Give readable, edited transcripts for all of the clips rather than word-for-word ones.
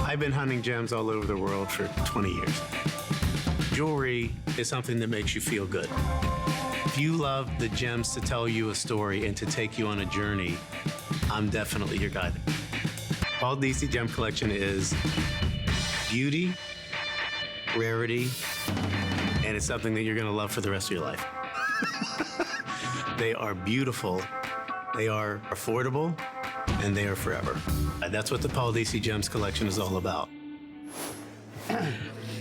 I've been hunting gems all over the world for 20 years. Jewelry is something that makes you feel good. If you love the gems to tell you a story and to take you on a journey, I'm definitely your guide. Paul Deasy Gem Collection is beauty, rarity, and it's something that you're gonna love for the rest of your life. They are beautiful, they are affordable, and they are forever. That's what the Paul Deasy Gems Collection is all about.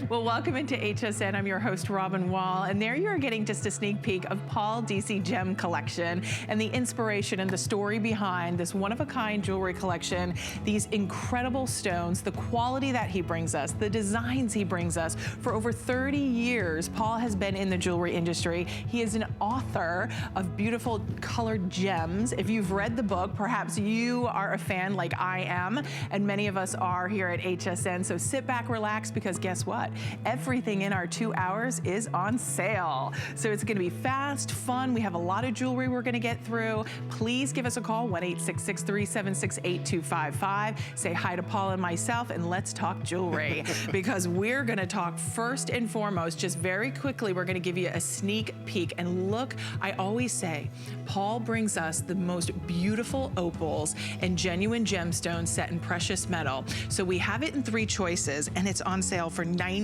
Well, welcome into HSN. I'm your host, Robin Wall, and there you're getting just a sneak peek of Paul Deasy Gem Collection and the inspiration and the story behind this one-of-a-kind jewelry collection, these incredible stones, the quality that he brings us, the designs he brings us. For over 30 years, Paul has been in the jewelry industry. He is an author of beautiful colored gems. If you've read the book, perhaps you are a fan like I am, and many of us are here at HSN. So sit back, relax, because guess what? Everything in our 2 hours is on sale. So it's gonna be fast, fun. We have a lot of jewelry we're gonna get through. Please give us a call, 1-866-376-8255. Say hi to Paul and myself, and let's talk jewelry. Because we're gonna talk first and foremost, just very quickly, we're gonna give you a sneak peek. And look, I always say, Paul brings us the most beautiful opals and genuine gemstones set in precious metal. So we have it in 3 choices, and it's on sale for $99.95,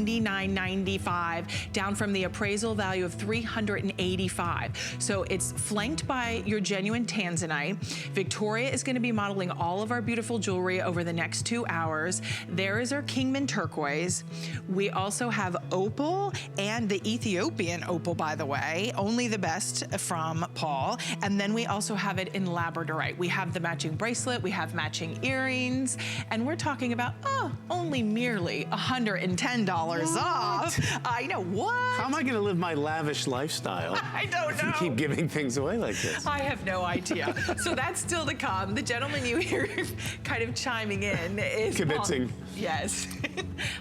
down from the appraisal value of $385. So it's flanked by your genuine Tanzanite. Victoria is gonna be modeling all of our beautiful jewelry over the next 2 hours. There is our Kingman Turquoise. We also have opal and the Ethiopian opal, by the way, only the best from Paul. And then we also have it in Labradorite. We have the matching bracelet, we have matching earrings, and we're talking about, only merely $110 off. I know, what? How am I gonna live my lavish lifestyle? I don't know. If you keep giving things away like this. I have no idea. So that's still to come. The gentleman you hear kind of chiming in is Convincing. Paul. Yes.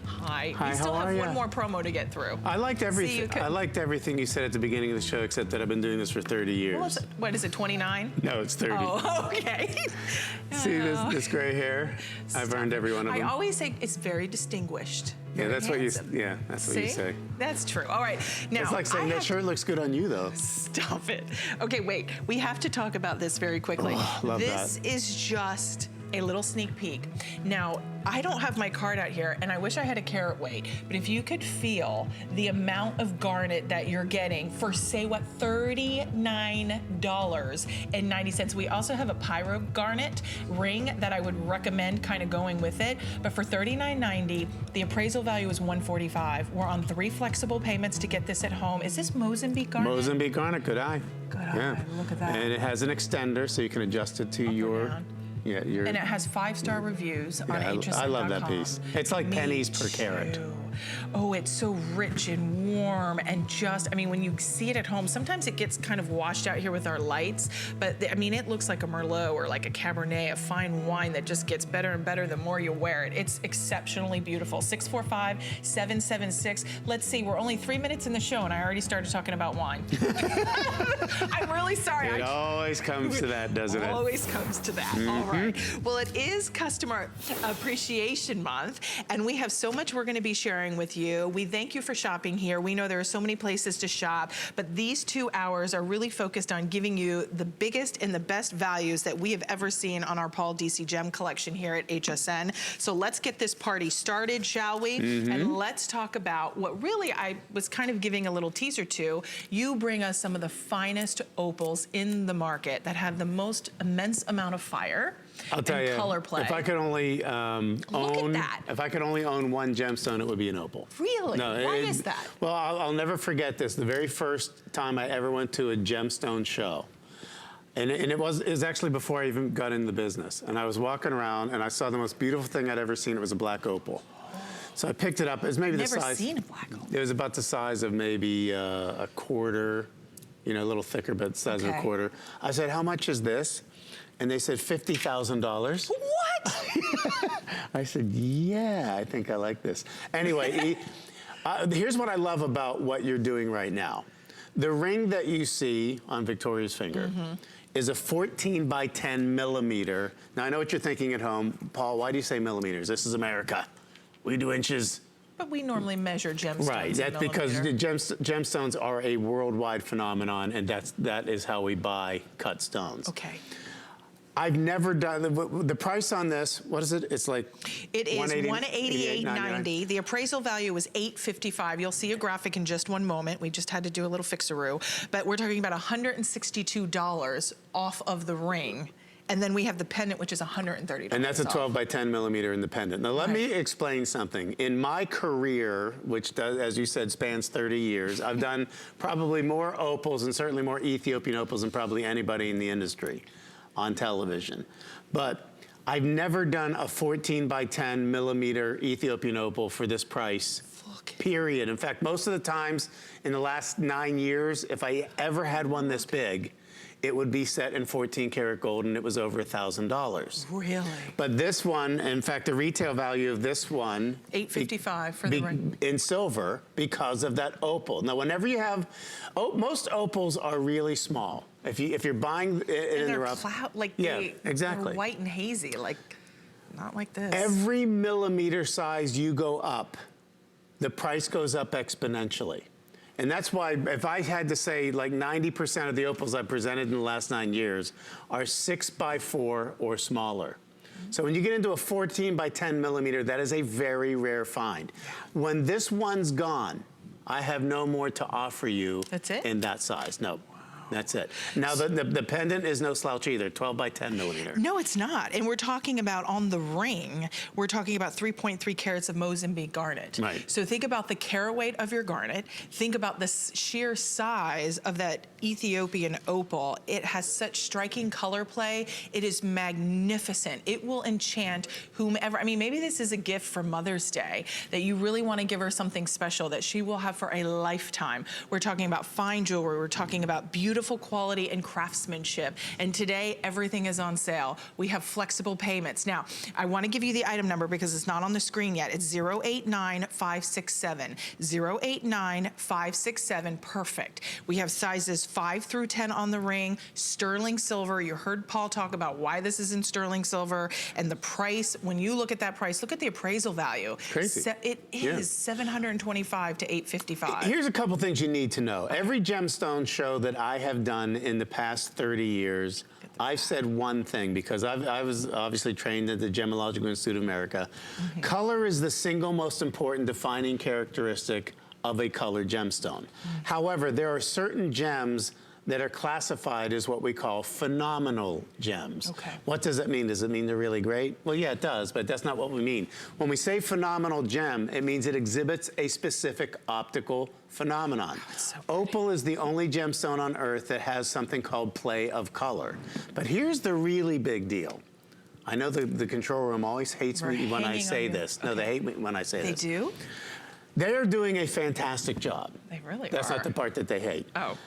Hi. Hi, We still how have are one ya? more promo to get through. I liked everything. See, I liked everything you said at the beginning of the show, except that I've been doing this for 30 years. What is it, 29? No, it's 30. Oh, okay. See this gray hair? I've earned every one of them. I always say it's very distinguished. Yeah, that's what handsome. you. Yeah, that's what See? you say. That's true. All right. Now, It's like saying that shirt looks good on you, though. Stop it. Okay, wait. We have to talk about this very quickly. Oh, love this that. is just a little sneak peek. Now, I don't have my card out here, and I wish I had a carat weight, but if you could feel the amount of garnet that you're getting for, say, what, $39.90. We also have a pyro garnet ring that I would recommend kind of going with it, but for $39.90, the appraisal value is $145. We're on 3 flexible payments to get this at home. Is this Mozambique garnet? Mozambique garnet, good eye. Good eye, look at that. And it has an extender, so you can adjust it to your. down. Yeah, your. And it has 5-star reviews on HSN.com. I love that piece. It's like Me pennies per carat. too. Oh, it's so rich and warm and just, I mean, when you see it at home, sometimes it gets kind of washed out here with our lights, but I mean, it looks like a Merlot or like a Cabernet, a fine wine that just gets better and better the more you wear it. It's exceptionally beautiful. 645-776. Let's see, we're only 3 minutes in the show and I already started talking about wine. I'm really sorry. It always comes to that, doesn't it? Always comes to that. All right. Well, it is Customer Appreciation Month, and we have so much we're going to be sharing with you. We thank you for shopping here. We know there are so many places to shop, but these 2 hours are really focused on giving you the biggest and the best values that we have ever seen on our Paul Deasy Gem Collection here at HSN. So let's get this party started, shall we? And let's talk about what really I was kind of giving a little teaser to. You bring us some of the finest opals in the market that have the most immense amount of fire. I'll tell you, color play. if I could only if I could only own one gemstone, it would be an opal. Really? No, Why is that? Well, I'll never forget this. The very first time I ever went to a gemstone show, and it was actually before I even got into the business. And I was walking around and I saw the most beautiful thing I'd ever seen. It was a black opal. So I picked it up. It was maybe the size. Never seen a black opal. It was about the size of maybe a quarter, you know, a little thicker, but the size of a quarter. I said, "How much is this?" And they said $50,000. What? I said, yeah, I think I like this. Anyway, here's what I love about what you're doing right now. The ring that you see on Victoria's finger is a 14 by 10 millimeter. Now, I know what you're thinking at home. Paul, why do you say millimeters? This is America. We do inches. But we normally measure gemstones. Right, that's because the gemstones are a worldwide phenomenon, and that is how we buy cut stones. Okay. I've never done, the price on this, what is it? It's like it is $188.90. The appraisal value is $855. You'll see a graphic in just one moment. We just had to do a little fixaroo. But we're talking about $162 off of the ring. And then we have the pendant, which is $130. And that's a 12 by 10 millimeter in the pendant. Now, let me explain something. In my career, which does, as you said, spans 30 years, I've done probably more opals and certainly more Ethiopian opals than probably anybody in the industry on television. But I've never done a 14 by 10 millimeter Ethiopian opal for this price, period. In fact, most of the times in the last 9 years, if I ever had one this big, it would be set in 14 karat gold, and it was over $1,000. Really? But this one, in fact, the retail value of this one, $855 for the ring. In silver, because of that opal. Now, whenever you have, most opals are really small. If you're buying it in the rough, they're white and hazy, like not like this. Every millimeter size you go up, the price goes up exponentially. And that's why, if I had to say, like 90% of the opals I presented in the last 9 years are 6 by 4 or smaller. So when you get into a 14 by 10 millimeter, that is a very rare find. When this one's gone, I have no more to offer you. That's it? In that size. No. That's it. Now, the pendant is no slouch either, 12 by 10 millimeter. No, it's not. And we're talking about on the ring, we're talking about 3.3 carats of Mozambique garnet. Right. So think about the carat weight of your garnet. Think about the sheer size of that Ethiopian opal. It has such striking color play. It is magnificent. It will enchant whomever. I mean, maybe this is a gift for Mother's Day that you really want to give her something special that she will have for a lifetime. We're talking about fine jewelry. We're talking about beautiful quality and craftsmanship. And today, everything is on sale. We have flexible payments. Now, I want to give you the item number because it's not on the screen yet. It's 089567. 089567. Perfect. We have sizes 5 through 10 on the ring. Sterling silver. You heard Paul talk about why this is in sterling silver and the price. When you look at that price, look at the appraisal value. Crazy. It is $725 to $855. Here's a couple things you need to know. Every gemstone show that I have done in the past 30 years, I've said one thing, because I was obviously trained at the Gemological Institute of America. Color is the single most important defining characteristic of a colored gemstone. However, there are certain gems that are classified as what we call phenomenal gems. Okay. What does that mean? Does it mean they're really great? Well, yeah, it does, but that's not what we mean. When we say phenomenal gem, it means it exhibits a specific optical phenomenon. So opal is the only gemstone on Earth that has something called play of color. But here's the really big deal. I know the control room always hates me when I say this. No, they hate me when I say this. They do? They're doing a fantastic job. They really are. That's not the part that they hate. Oh.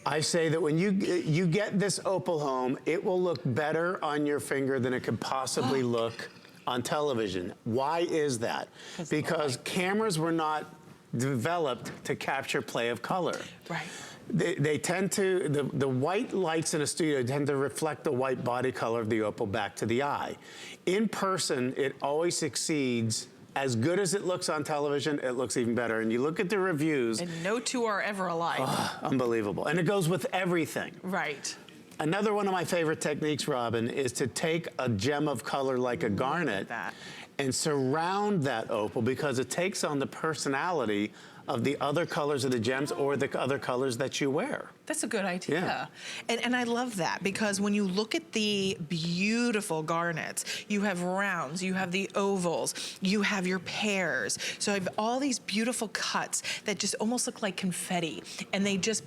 I say that when you get this opal home, it will look better on your finger than it could possibly look on television. Why is that? Because cameras were not developed to capture play of color. Right. They tend to, the white lights in a studio tend to reflect the white body color of the opal back to the eye. In person, it always succeeds. As good as it looks on television, it looks even better. And you look at the reviews. And no two are ever alike. Unbelievable. And it goes with everything. Right. Another one of my favorite techniques, Robin, is to take a gem of color like a garnet and surround that opal, because it takes on the personality of the other colors of the gems or the other colors that you wear. That's a good idea. Yeah. And I love that, because when you look at the beautiful garnets, you have rounds, you have the ovals, you have your pairs. So I have all these beautiful cuts that just almost look like confetti, and they just,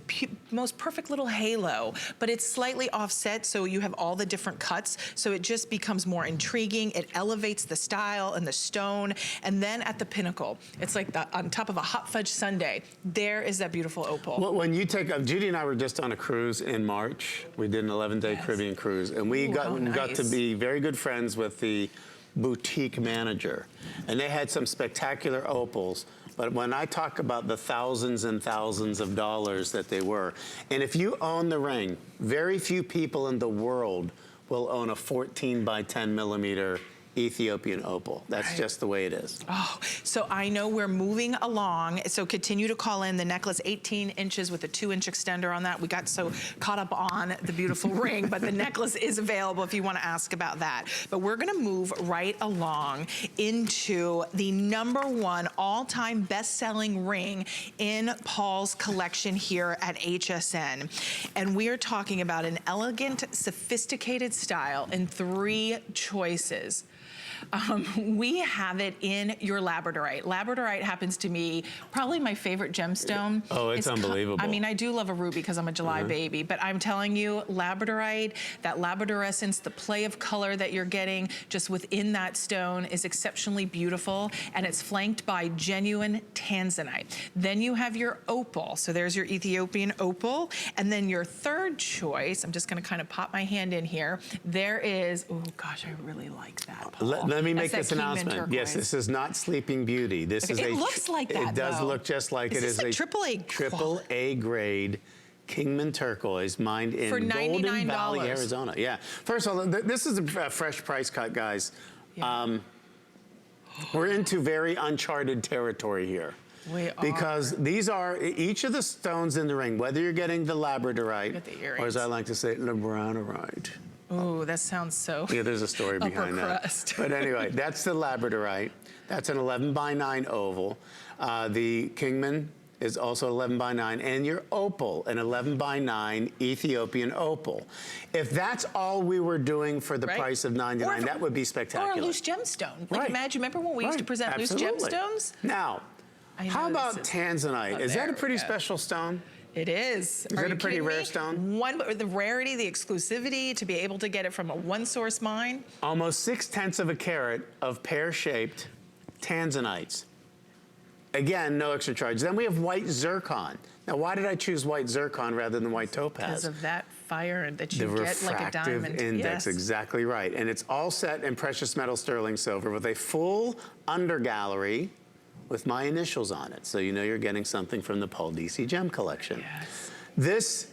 most perfect little halo, but it's slightly offset, so you have all the different cuts, so it just becomes more intriguing. It elevates the style and the stone, and then at the pinnacle, it's like on top of a hot fudge sundae, there is that beautiful opal. Well, when you take, Judy and I were just on a cruise in March. We did an 11-day Caribbean cruise, and we got to be very good friends with the boutique manager. And they had some spectacular opals. But when I talk about the thousands and thousands of dollars that they were, and if you own the ring, very few people in the world will own a 14 by 10 millimeter Ethiopian opal. That's just the way it is. Oh, so I know we're moving along. So continue to call in. The necklace, 18 inches with a 2-inch extender on that. We got so caught up on the beautiful ring, but the necklace is available if you want to ask about that. But we're going to move right along into the #1 all-time best-selling ring in Paul's collection here at HSN. And we are talking about an elegant, sophisticated style in 3 choices. We have it in your Labradorite. Labradorite happens to be probably my favorite gemstone. Oh, it's unbelievable. I mean, I do love a ruby because I'm a July baby, but I'm telling you, Labradorite, that labradorescence, the play of color that you're getting just within that stone is exceptionally beautiful, and it's flanked by genuine Tanzanite. Then you have your opal. So there's your Ethiopian opal. And then your third choice, I'm just gonna kind of pop my hand in here. There is, oh gosh, I really like that, Paul. Let me make this announcement. Yes, this is not Sleeping Beauty. This is it looks like that, It does though. look just like it is a triple A grade Kingman turquoise mined in for $99. Golden Valley, Arizona. Yeah. First of all, this is a fresh price cut, guys. Yeah. We're into very uncharted territory here. We because these are, each of the stones in the ring, whether you're getting the Labradorite, or as I like to say, Labradorite. Oh, that sounds so. Yeah, there's a story behind that. But anyway, that's the Labradorite. That's an 11 by 9 oval. The Kingman is also 11 by 9, and your opal, an 11 by 9 Ethiopian opal. If that's all we were doing for the price of $99, that would be spectacular. Or a loose gemstone. Like imagine, remember when we used to present loose gemstones? Now, how about Tanzanite? Is that a pretty special stone? It is. Is that a pretty rare stone? The rarity, the exclusivity, to be able to get it from a one-source mine. Almost 6/10 of a carat of pear-shaped Tanzanites. Again, no extra charge. Then we have white zircon. Now, why did I choose white zircon rather than white topaz? Because of that fire that you get like a diamond. The refractive index, exactly right. And it's all set in precious metal sterling silver with a full undergallery with my initials on it. So you know you're getting something from the Paul Deasy Gem Collection. Yes. This,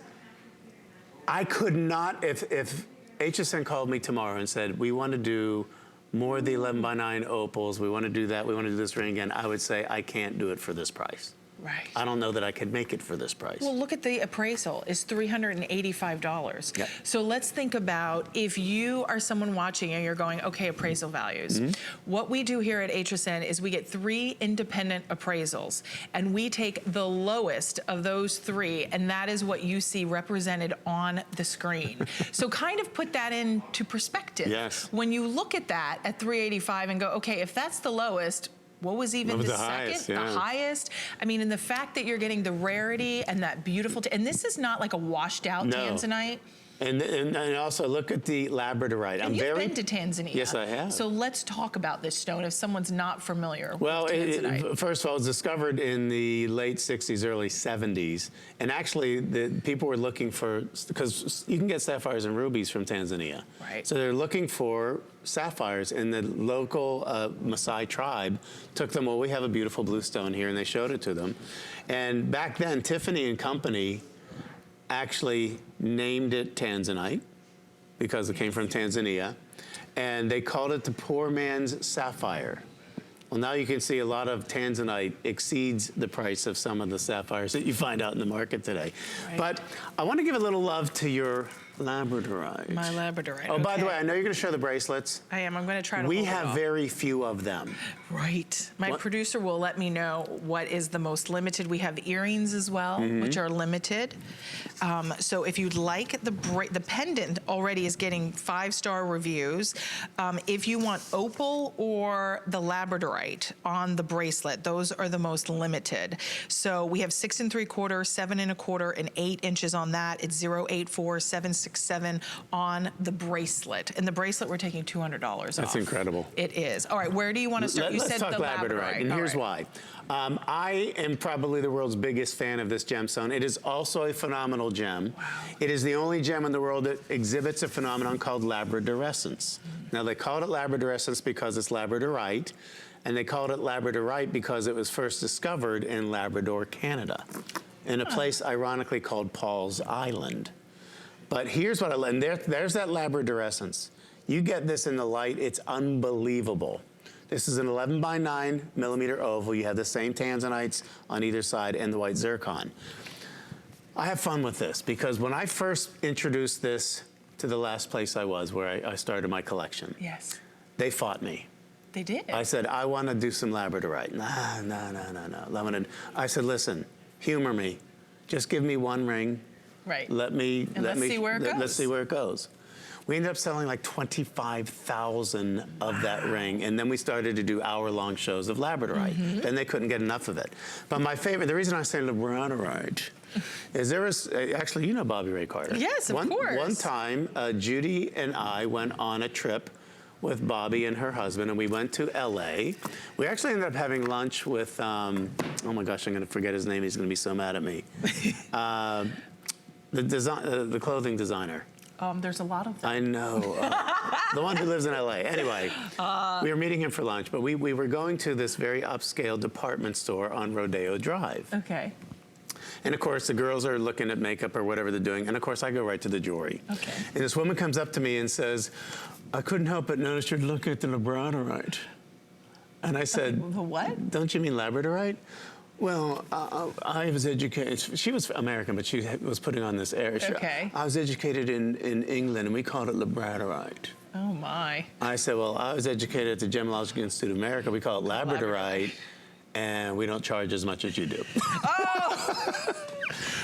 I could not, if HSN called me tomorrow and said, we want to do more of the 11 by 9 opals, we want to do that, we want to do this ring again, I would say, I can't do it for this price. Right. I don't know that I could make it for this price. Well, look at the appraisal. It's $385. Yep. So let's think about if you are someone watching and you're going, okay, appraisal values. What we do here at HSN is we get 3 independent appraisals, and we take the lowest of those 3, and that is what you see represented on the screen. So kind of put that into perspective. Yes. When you look at that at $385 and go, okay, if that's the lowest, what was even the second, highest, the highest? I mean, and the fact that you're getting the rarity and that beautiful, and this is not like a washed out Tanzanite. And also look at the Labradorite. And you've been to Tanzania. Yes, I have. So let's talk about this stone if someone's not familiar with Tanzanite. First of all, it was discovered in the late 60s, early 70s. And actually, the people were looking for, because you can get sapphires and rubies from Tanzania. Right. So they're looking for sapphires, and the local Maasai tribe took them, well, we have a beautiful blue stone here, and they showed it to them. And back then, Tiffany and Company actually named it Tanzanite because it came from Tanzania, and they called it the poor man's sapphire. Well, now you can see a lot of Tanzanite exceeds the price of some of the sapphires that you find out in the market today. Right. But I want to give a little love to your Labradorite. My Labradorite. Oh, by the way, I know you're going to show the bracelets. I am. I'm going to try to. We have very few of them. Right. My producer will let me know what is the most limited. We have earrings as well, which are limited. So if you'd like the pendant, already is getting 5-star reviews. If you want opal or the Labradorite on the bracelet, those are the most limited. So we have 6 3/4, 7 1/4, and 8 inches on that. It's 084760. 667 on the bracelet. And the bracelet, we're taking $200 off. That's incredible. It is. All right, where do you want to start? You Let's said talk the Labradorite, and here's why. I am probably the world's biggest fan of this gemstone. It is also a phenomenal gem. Wow. It is the only gem in the world that exhibits a phenomenon called labradorescence. Now, they called it labradorescence because it's Labradorite, and they called it Labradorite because it was first discovered in Labrador, Canada, in a place ironically called Paul's Island. But here's what I, and there's that labradorescence. You get this in the light, it's unbelievable. This is an 11 by 9 millimeter oval. You have the same tanzanites on either side and the white zircon. I have fun with this because when I first introduced this to the last place I was, where I started my collection, yes, they fought me. They did. I said, I want to do some Labradorite. No. I said, listen, humor me. Just give me one ring. Right. Let's see where it goes. Let's see where it goes. We ended up selling like 25,000 of that ring, and then we started to do hour-long shows of Labradorite. Then they couldn't get enough of it. But my favorite, the reason I say Labradorite, is there was, actually, you know Bobby Ray Carter. Yes, of course. One time, Judy and I went on a trip with Bobby and her husband, and we went to LA. We actually ended up having lunch with, oh my gosh, I'm gonna forget his name, he's gonna be so mad at me. The clothing designer. There's a lot of them. I know. The one who lives in LA. Anyway, we were meeting him for lunch, but we were going to this very upscale department store on Rodeo Drive. Okay. And of course, the girls are looking at makeup or whatever they're doing, and of course, I go right to the jewelry. Okay. And this woman comes up to me and says, I couldn't help but notice you're looking at the Labradorite. And I said, the what? Don't you mean Labradorite? Well, I was educated, she was American, but she was putting on this air. Okay. I was educated in England, and we called it Labradorite. Oh, my. I said, well, I was educated at the Gemological Institute of America. We call it Labradorite, and we don't charge as much as you do. Oh!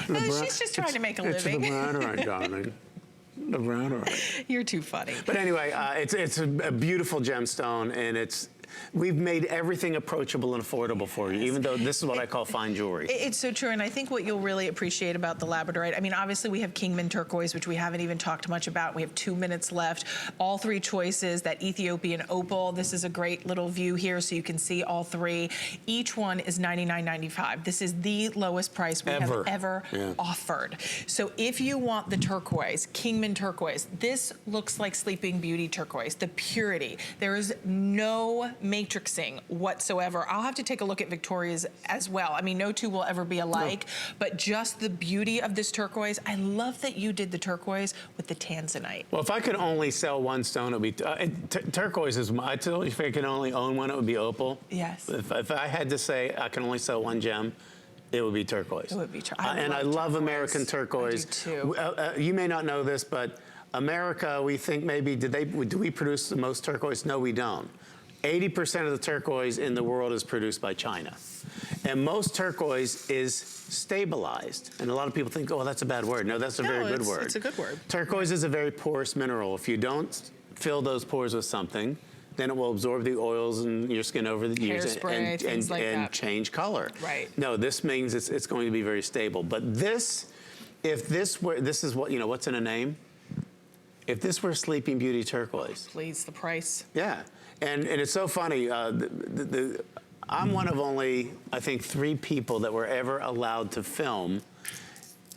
She's just trying to make a living. It's Labradorite, darling. Labradorite. You're too funny. But anyway, it's a beautiful gemstone, and we've made everything approachable and affordable for you, even though this is what I call fine jewelry. It's so true, and I think what you'll really appreciate about the Labradorite, I mean, obviously we have Kingman Turquoise, which we haven't even talked much about. We have 2 minutes left. All three choices, that Ethiopian opal. This is a great little view here so you can see all three. Each one is $99.95. This is the lowest price we have ever offered. So if you want the turquoise, Kingman Turquoise, this looks like Sleeping Beauty turquoise. The purity. There is no matrixing whatsoever. I'll have to take a look at Victoria's as well. I mean, no two will ever be alike, but just the beauty of this turquoise. I love that you did the turquoise with the Tanzanite. Well, if I could only sell one stone, it would be, turquoise is, I told you if I could only own one, it would be opal. Yes. If I had to say I can only sell one gem, it would be turquoise. It would be turquoise. And I love American turquoise. I do too. You may not know this, but America, we think maybe, do we produce the most turquoise? No, we don't. 80% of the turquoise in the world is produced by China. And most turquoise is stabilized. And a lot of people think, oh, that's a bad word. No, that's a very good word. It's a good word. Turquoise is a very porous mineral. If you don't fill those pores with something, then it will absorb the oils in your skin over the years and change color. Right. No, this means it's going to be very stable. But this, if this were, this is what, you know, what's in a name? If this were Sleeping Beauty turquoise. Please, the price. Yeah. And it's so funny, I'm one of only, I think, 3 people that were ever allowed to film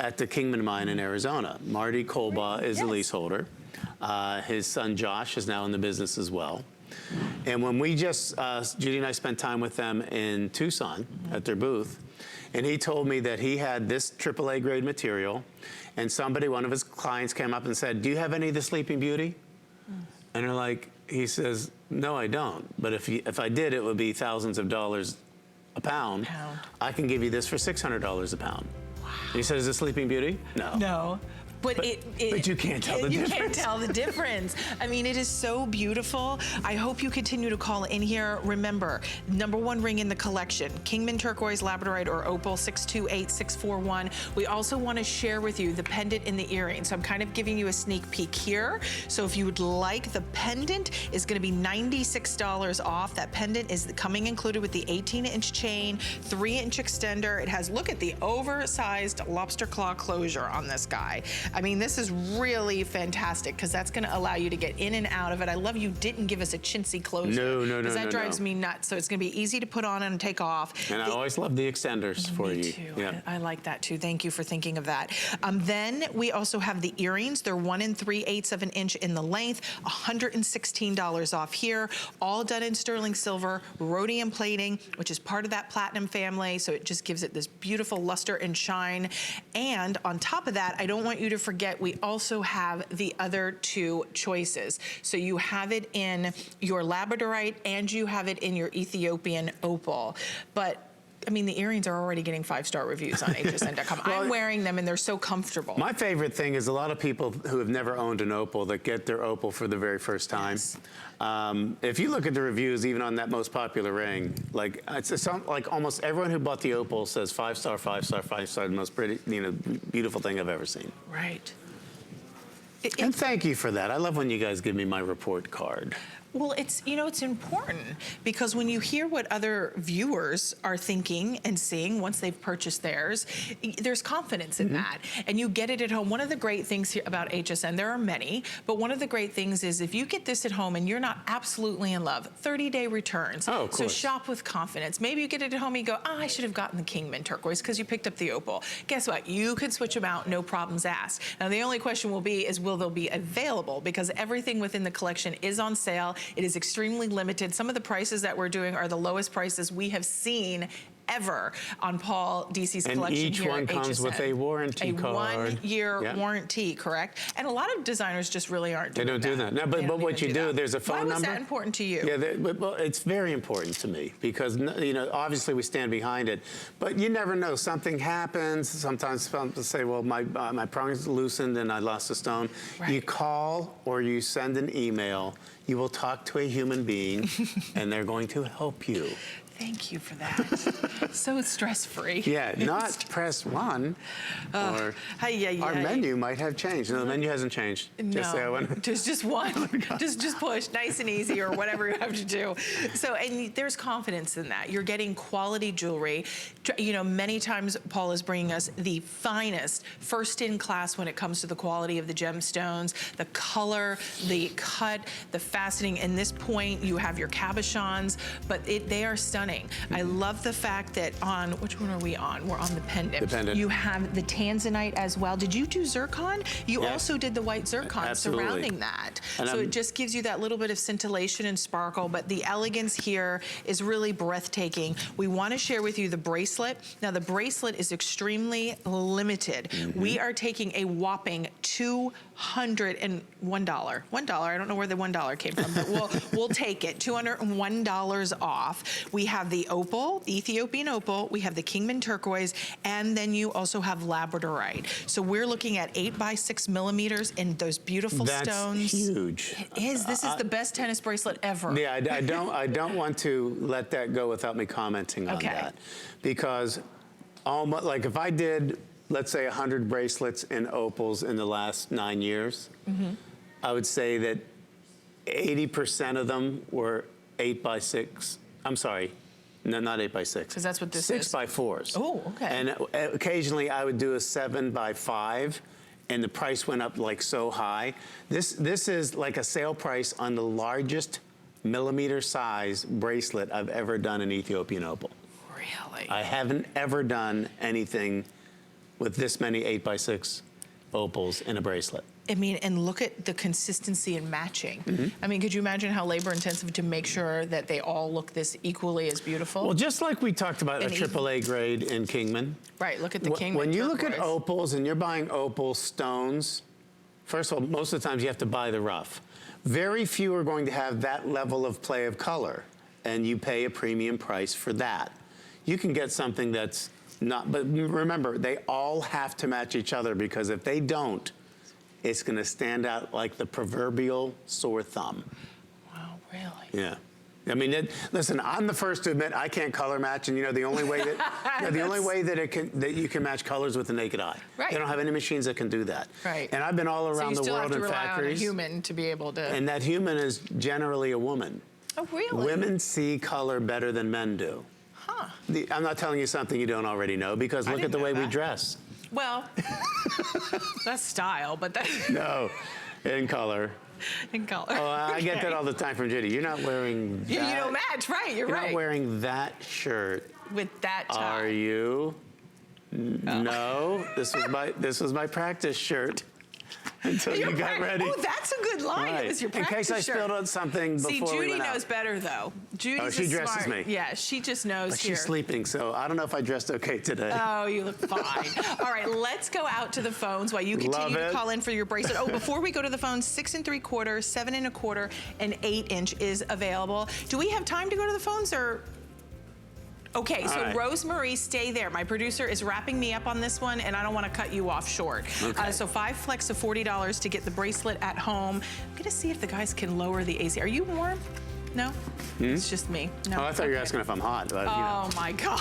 at the Kingman Mine in Arizona. Marty Colbaugh is the leaseholder. His son Josh is now in the business as well. And when we just, Judy and I spent time with them in Tucson at their booth, and he told me that he had this AAA grade material, and somebody, one of his clients came up and said, do you have any of the Sleeping Beauty? And they're like, he says, no, I don't. But if I did, it would be thousands of dollars a pound. I can give you this for $600 a pound. Wow. And he said, is this Sleeping Beauty? No. No. But you can't tell the difference. You can't tell the difference. I mean, it is so beautiful. I hope you continue to call in here. Remember, #1 ring in the collection, Kingman Turquoise, Labradorite, or Opal, 628-641. We also want to share with you the pendant and the earring. So I'm kind of giving you a sneak peek here. So if you would like, the pendant is going to be $96 off. That pendant is coming included with the 18-inch chain, 3-inch extender. It has, look at the oversized lobster claw closure on this guy. I mean, this is really fantastic because that's gonna allow you to get in and out of it. I love you didn't give us a chintzy closure. No. Because that drives me nuts. So it's gonna be easy to put on and take off. And I always love the extenders for you. Me too. Yeah. I like that too. Thank you for thinking of that. Then we also have the earrings. They're 1 3/8 of an inch in the length, $116 off here, all done in sterling silver, rhodium plating, which is part of that platinum family. So it just gives it this beautiful luster and shine. And on top of that, I don't want you to forget, we also have the other two choices. So you have it in your Labradorite and you have it in your Ethiopian opal. But I mean, the earrings are already getting 5-star reviews on hsn.com. Well, I'm wearing them and they're so comfortable. My favorite thing is a lot of people who have never owned an opal that get their opal for the very first time. Yes. If you look at the reviews, even on that most popular ring, like like almost everyone who bought the opal says 5-star, 5-star, 5-star, the most pretty, beautiful thing I've ever seen. Right. And thank you for that. I love when you guys give me my report card. Well, it's, it's important because when you hear what other viewers are thinking and seeing once they've purchased theirs, there's confidence in that. And you get it at home. One of the great things here about HSN, there are many, but one of the great things is if you get this at home and you're not absolutely in love, 30-day returns. Oh, of course. So shop with confidence. Maybe you get it at home and you go, I should have gotten the Kingman turquoise because you picked up the opal. Guess what? You can switch them out, no problems asked. Now, the only question will be is will they be available because everything within the collection is on sale. It is extremely limited. Some of the prices that we're doing are the lowest prices we have seen ever on Paul Deasy's collection here at HSN. And each one comes with a warranty card. A 1-year warranty, correct? And a lot of designers just really aren't doing that. They don't do that. No, but what you do, there's a phone number. Why was that important to you? Yeah, well, it's very important to me because, obviously we stand behind it, but you never know. Something happens. Sometimes people say, well, my prong's loosened and I lost a stone. Right. You call or you send an email. You will talk to a human being and they're going to help you. Thank you for that. So stress-free. Yeah, not press 1 or our menu might have changed. No, the menu hasn't changed. Just say I want. Just one. Just push, nice and easy or whatever you have to do. So, and there's confidence in that. You're getting quality jewelry. Many times Paul is bringing us the finest, first in class when it comes to the quality of the gemstones, the color, the cut, the faceting. In this point, you have your cabochons, but they are stunning. I love the fact that on, which one are we on? We're on the pendant. The pendant. You have the Tanzanite as well. Did you do zircon? You also did the white zircon surrounding that. And so it just gives you that little bit of scintillation and sparkle, but the elegance here is really breathtaking. We want to share with you the bracelet. Now the bracelet is extremely limited. We are taking a whopping $201. $1. I don't know where the $1 came from, but we'll take it. $201 off. We have the opal, Ethiopian opal. We have the Kingman turquoise, and then you also have Labradorite. So we're looking at 8x6 millimeters in those beautiful stones. That's huge. It is. This is the best tennis bracelet ever. Yeah, I don't want to let that go without me commenting on that, because like if I did, let's say 100 bracelets in opals in the last 9 years, I would say that 80% of them were 8x6. I'm sorry, no, not 8x6. Because that's what this is. 6x4s. Oh, okay. And occasionally I would do a 7x5, and the price went up like so high. This is like a sale price on the largest millimeter size bracelet I've ever done in Ethiopian opal. Really? I haven't ever done anything with this many 8x6 opals in a bracelet. I mean, and look at the consistency and matching. I mean, could you imagine how labor intensive to make sure that they all look this equally as beautiful? Well, just like we talked about a AAA grade in Kingman. Right, look at the Kingman When you look turquoise. at opals and you're buying opal stones, first of all, most of the times you have to buy the rough. Very few are going to have that level of play of color, and you pay a premium price for that. You can get something that's not, but remember, they all have to match each other, because if they don't, it's going to stand out like the proverbial sore thumb. Wow, really? Yeah. I mean, listen, I'm the first to admit I can't color match, and the only way that the only way that you can match colors with the naked eye. Right. They don't have any machines that can do that. Right. And I've been all around the world in factories. So you still have to rely on a human to be able to. And that human is generally a woman. Oh, really? Women see color better than men do. Huh. I'm not telling you something you don't already know, because look at the way we dress. Well, That's style, but that's No, in color. in color. Oh, I get that Okay. all the time from Judy. You're not wearing that. You don't match, right? You're right. not wearing that shirt. With that tie. Are you? No. This was my practice shirt until you got ready. Oh, that's a good line. Right. It was your In practice case I shirt. spilled on something before See, we Judy went out. knows better, though. Judy's she a dresses smart. me. Yeah, she just knows But here. she's sleeping, so I don't know if I dressed okay today. Oh, you look fine. All right, let's go out to the phones while you continue to call in for your bracelet. Oh, before we go to the phones, 6 3/4, 7 1/4, and 8 inch is available. Do we have time to go to the phones or? Okay, so right. Rosemarie, stay there. My producer is wrapping me up on this one, and I don't want to cut you off short. Okay. So 5 flex of $40 to get the bracelet at home. I'm gonna see if the guys can lower the AC. Are you warm? No? It's just me. No. Oh, I thought you were asking if I'm hot, but Oh my God.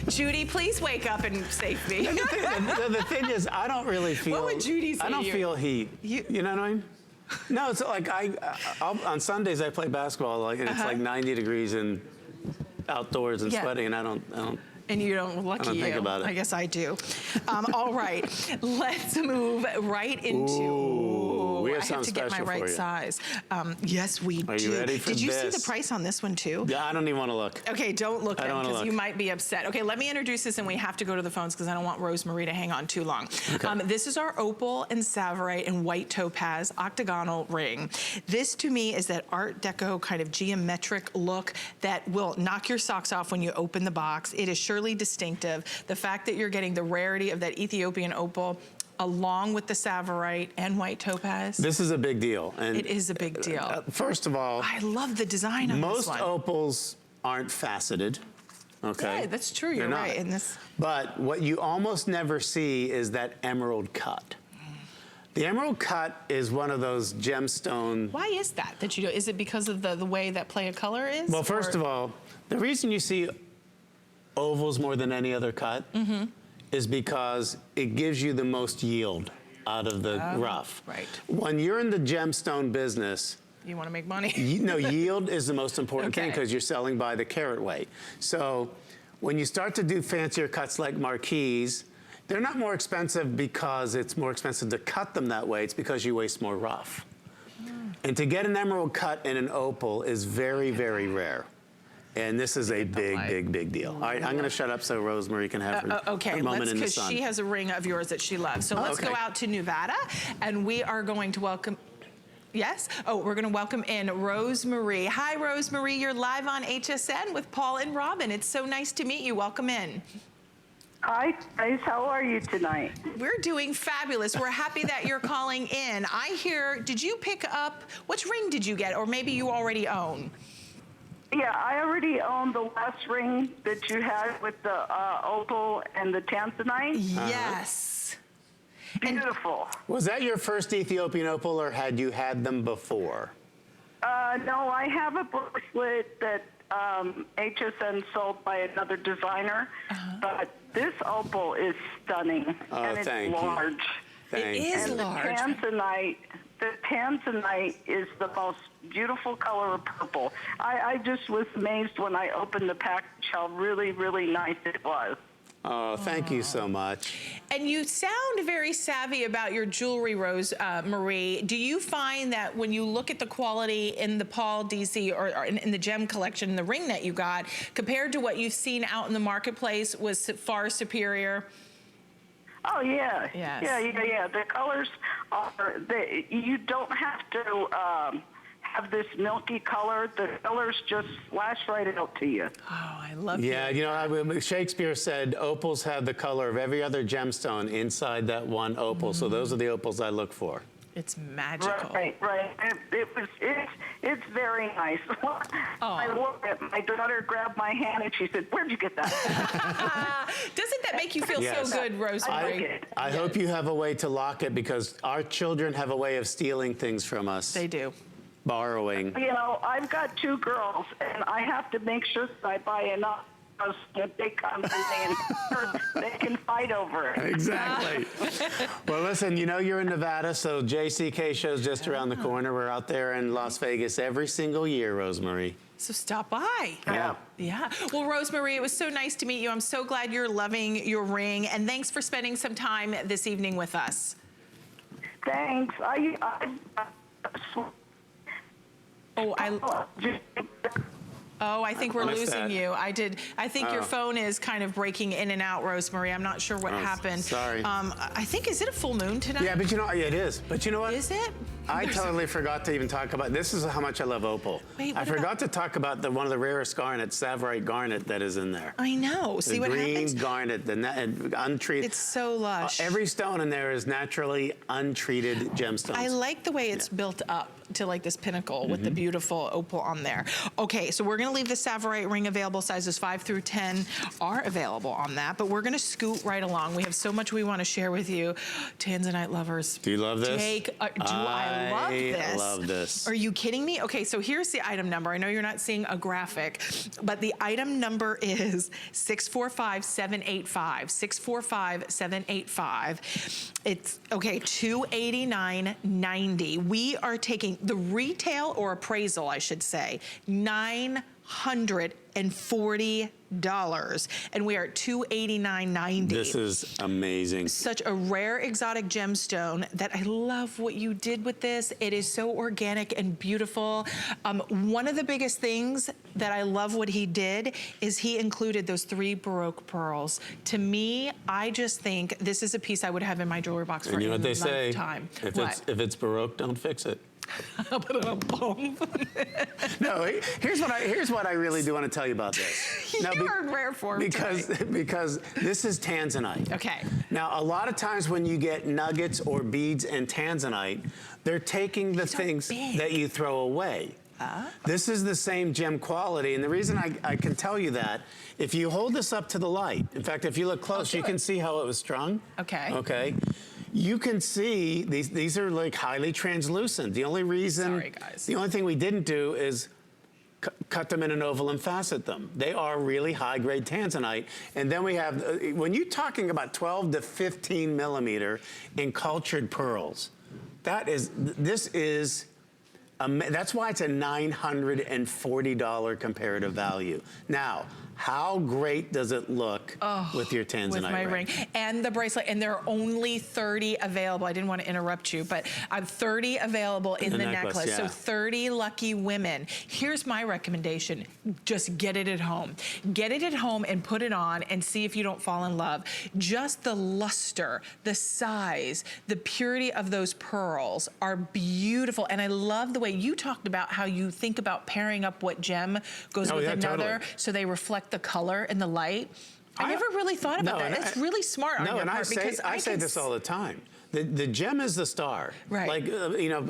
Judy, please wake up and save me. the thing is, I don't really feel. What would Judy say I don't to you? feel heat. You know what I mean? No, it's like I'll, on Sundays I play basketball, like, and it's like 90 degrees and outdoors and Yeah. sweating, and I don't. And you don't, lucky I don't you. think about it. I guess I do. All right, let's move right into. Ooh, we have I have something to get my special for right you. size. Yes, we do. Are you ready for Did you see this? the price on this one too? Yeah, I don't even want to look. Okay, don't look I then don't wanna because you look. might be upset. Okay, let me introduce this and we have to go to the phones because I don't want Rosemarie to hang on too long. Okay. This is our opal and Savorite and white topaz octagonal ring. This to me is that Art Deco kind of geometric look that will knock your socks off when you open the box. It is surely distinctive. The fact that you're getting the rarity of that Ethiopian opal along with the Savorite and white topaz. This is a big deal, and It is a big deal. first of all, I love the design on most this one. opals aren't faceted. Okay, Yeah, that's true. You're They're right. not. In this. But what you almost never see is that emerald cut. The emerald cut is one of those gemstone. Why is that you do? Is it because of the way that play of color is? Well, first of all, the reason you see ovals more than any other cut is because it gives you the most yield out of the rough. right. When you're in the gemstone business, You want to make money? yield is the most important thing Okay. because you're selling by the carat weight. So when you start to do fancier cuts like marquise, they're not more expensive because it's more expensive to cut them that way. It's because you waste more rough. And to get an emerald cut in an opal is very, very rare. And this is a big deal. All right, I'm going to shut up so Rosemarie can have her Okay, moment in the because sun. she has a ring of yours that she loves. So let's okay. go out to Nevada, and we are going to welcome. Yes? Oh, we're going to welcome in Rosemarie. Hi, Rosemarie. You're live on HSN with Paul and Robin. It's so nice to meet you. Welcome in. Hi, guys. How are you tonight? We're doing fabulous. We're happy that you're calling in. I hear, did you pick up, which ring did you get? Or maybe you already own? Yeah, I already own the last ring that you had with the opal and the Tanzanite. Yes. Beautiful. Was that your first Ethiopian opal, or had you had them before? No, I have a bracelet that HSN sold by another designer, but this opal is stunning, and it's thank you. large. Thank It is you. And large. the Tanzanite is the most beautiful color of purple. I just was amazed when I opened the package how really, really nice it was. Oh, thank you so much. And you sound very savvy about your jewelry, Rosemarie. Do you find that when you look at the quality in the Paul Deasy or in the gem collection, the ring that you got, compared to what you've seen out in the marketplace, was far superior? Oh, yeah. Yes. Yeah. The colors are, you don't have to have this milky color. The colors just flash right out to you. Oh, I love Yeah, you know, Shakespeare said opals have the color of every other gemstone inside that one opal. So those are the opals I look for. It's magical. Right. It's very nice. I looked at my daughter grabbed my hand and she said, "Where'd you get that?" Doesn't that make you feel Yes. so good, Rosemarie? I like it. I hope you have a way to lock it, because our children have a way of stealing things from us. They do. Borrowing. You know, I've got 2 girls, and I have to make sure that I buy enough if they come and they can fight over it. Exactly. Well, listen, you know you're in Nevada, so JCK show's just around the corner. We're out there in Las Vegas every single year, Rosemary. So stop by. Yeah. Yeah. Well, Rosemary, it was so nice to meet you. I'm so glad you're loving your ring, and thanks for spending some time this evening with us. Thanks. I think we're losing that. you. I think your phone is kind of breaking in and out, Rosemary. I'm not sure what happened. Sorry. I think, is it a full moon tonight? Yeah, but you know, yeah, it is. But you know what? Is it? I totally forgot to even talk about, this is how much I love opal. Wait, I forgot to talk about one of the rarest garnets, Savorite garnet that is in there. I know. See what happens? Green garnet, untreated. It's so lush. Every stone in there is naturally untreated gemstones. I like the way it's built up to like this pinnacle with the beautiful opal on there. Okay, so we're gonna leave the Savorite ring available. Sizes 5 through 10 are available on that, but we're gonna scoot right along. We have so much we wanna share with you. Tanzanite lovers. Do you love this? I love this. I love this. Are you kidding me? Okay, so here's the item number. I know you're not seeing a graphic, but the item number is 645785. 645785. It's, okay, $289.90. We are taking the retail or appraisal, I should say, $940, and we are at $289.90. This is amazing. Such a rare exotic gemstone that I love what you did with this. It is so organic and beautiful. One of the biggest things that I love what he did is he included those 3 Baroque pearls. To me, I just think this is a piece I would have in my jewelry box for a lifetime. You know what they say? If it's Baroque, don't fix it. No, here's what I really do want to tell you about this. You're in rare form because this is Tanzanite. Okay. Now, a lot of times when you get nuggets or beads and Tanzanite, they're taking the things that you throw away. This is the same gem quality, and the reason I can tell you that, if you hold this up to the light, in fact, if you look close, you can see how it was strung. Okay. Okay. You can see these are like highly translucent. The only reason, sorry guys, the only thing we didn't do is cut them in an oval and facet them. They are really high grade Tanzanite. And then we have, when you're talking about 12 to 15 millimeter in cultured pearls, that's why it's a $940 comparative value. Now, how great does it look with your Tanzanite with my ring and the bracelet? And there are only 30 available. I didn't want to interrupt you, but I have 30 available in the necklace. Yeah. So 30 lucky women. Here's my recommendation. Just get it at home. Get it at home and put it on and see if you don't fall in love. Just the luster, the size, the purity of those pearls are beautiful. And I love the way you talked about how you think about pairing up what gem goes with another, so they reflect the color and the light. I never really thought about that. It's really smart on your part, because I say this all the time. The gem is the star. Right. Like, you know,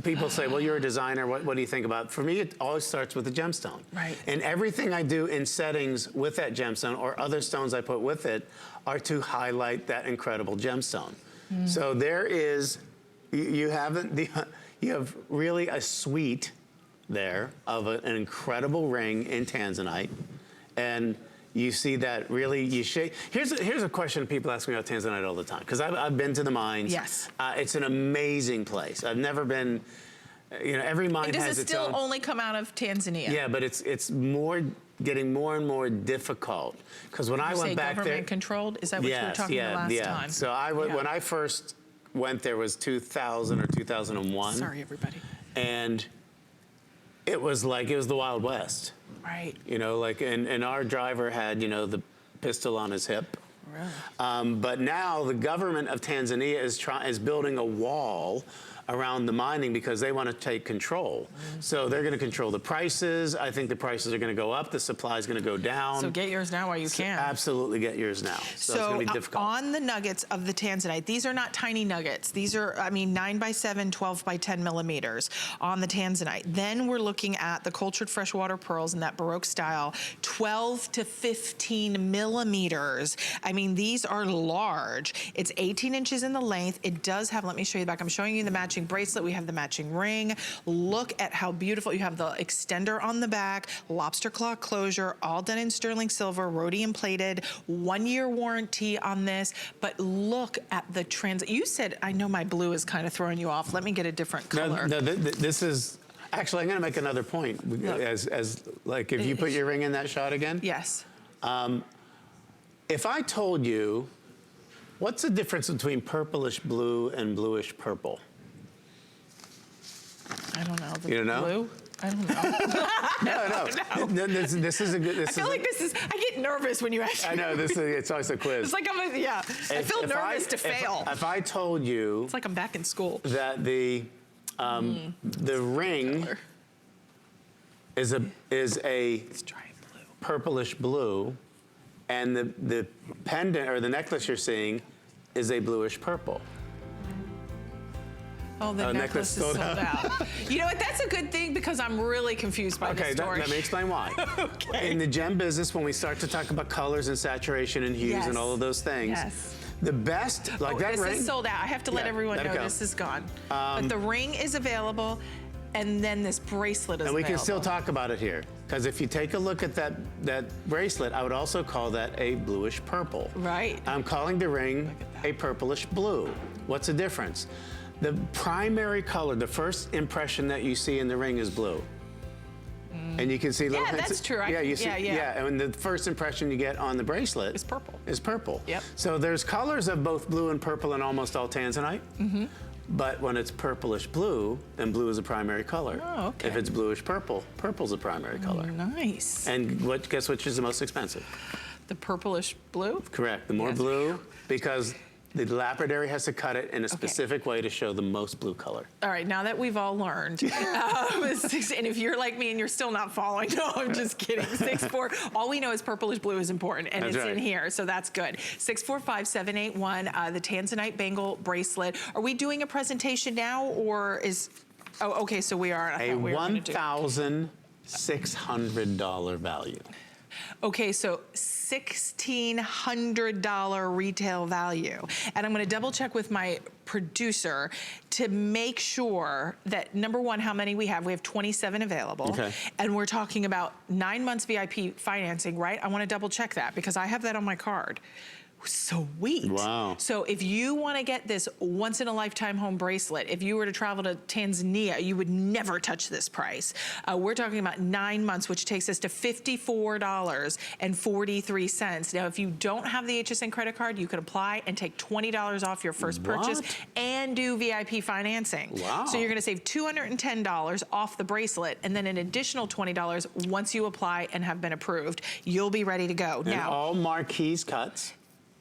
people say, well, you're a designer. What do you think about? For me, it always starts with the gemstone. Right. And everything I do in settings with that gemstone or other stones I put with it are to highlight that incredible gemstone. So there is, you have really a suite there of an incredible ring in Tanzanite, and you see that really you shake. Here's a question people ask me about Tanzanite all the time, because I've been to the mines. Yes. It's an amazing place. I've never been. You know, every mine has its own. Does it still only come out of Tanzania? Yeah, but it's getting more and more difficult, because when I went back there, government controlled. Is that what you were talking about last time? So when I first went there was 2000 or 2001. Sorry, everybody. And it was the Wild West. Right. You know, like, and our driver had, you know, the pistol on his hip. Really? But now the government of Tanzania is building a wall around the mining because they want to take control. So they're going to control the prices. I think the prices are going to go up. The supply is going to go down. So get yours now while you can. Absolutely get yours now. So it's going to be difficult. On the nuggets of the Tanzanite, these are not tiny nuggets. These are, 9x7, 12x10 millimeters on the Tanzanite. Then we're looking at the cultured freshwater pearls in that Baroque style, 12 to 15 millimeters. These are large. It's 18 inches in the length. It does have, let me show you the back. I'm showing you the matching matching bracelet, we have the matching ring. Look at how beautiful. You have the extender on the back, lobster claw closure, all done in sterling silver, rhodium plated, 1-year warranty on this. But look at the you said, I know my blue is kind of throwing you off. Let me get a different color. No, this is, actually, I'm gonna make another point. As like, if you put your ring in that shot again. Yes. If I told you, what's the difference between purplish blue and bluish purple? I don't know. You don't know? Blue? I don't know. No. This is a good. I feel like this is. I get nervous when you ask me. I know it's always a quiz. It's like I feel nervous to fail. If I told you, it's like I'm back in school. That the ring is a purplish blue, and the pendant or the necklace you're seeing is a bluish purple. Oh, the necklace is sold out. You know what? That's a good thing because I'm really confused by this story. Let me explain why. Okay. In the gem business, when we start to talk about colors and saturation and hues and all of those things, the best, like that ring. This is sold out. I have to let everyone know this is gone. But the ring is available, and then this bracelet is available. And we can still talk about it here. Because if you take a look at that bracelet, I would also call that a bluish purple. Right. I'm calling the ring a purplish blue. What's the difference? The primary color, the first impression that you see in the ring is blue. And you can see little hints. That's true. You see, and the first impression you get on the bracelet is purple. Yep. So there's colors of both blue and purple in almost all Tanzanite. But when it's purplish blue, then blue is a primary color. Oh, okay. If it's bluish purple, purple's a primary color. Nice. And guess which is the most expensive? The purplish blue? Correct. The more blue, because the Labradorite has to cut it in a specific way to show the most blue color. All right, now that we've all learned, and if you're like me and you're still not following, no, I'm just kidding. 6'4", all we know is purplish blue is important, and it's in here, so that's good. 645-781, the Tanzanite bangle bracelet. Are we doing a presentation now, or is? Oh, okay, so we are. A $1,600 value. Okay, so $1,600 retail value. And I'm gonna double check with my producer to make sure that, number one, how many we have. We have 27 available. Okay. And we're talking about 9 months VIP financing, right? I wanna double check that because I have that on my card. Sweet. Wow. So if you want to get this once in a lifetime home bracelet, if you were to travel to Tanzania, you would never touch this price. We're talking about 9 months, which takes us to $54.43. Now, if you don't have the HSN credit card, you could apply and take $20 off your first purchase and do VIP financing. Wow. So you're going to save $210 off the bracelet and then an additional $20 once you apply and have been approved. You'll be ready to go. And now, all marquise cuts.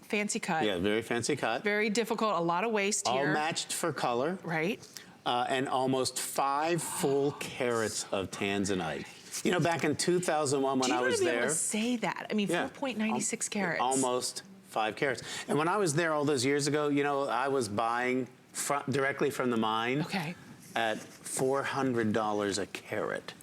Fancy cut. Yeah, very fancy cut. Very difficult, a lot of waste here. All matched for color. Right. And almost 5 full carats of Tanzanite. You know, back in 2001 when I was there. Do you want to say that? I mean, 4.96 carats. Almost 5 carats. And when I was there all those years ago, you know, I was buying directly from the mine at $400 a carat.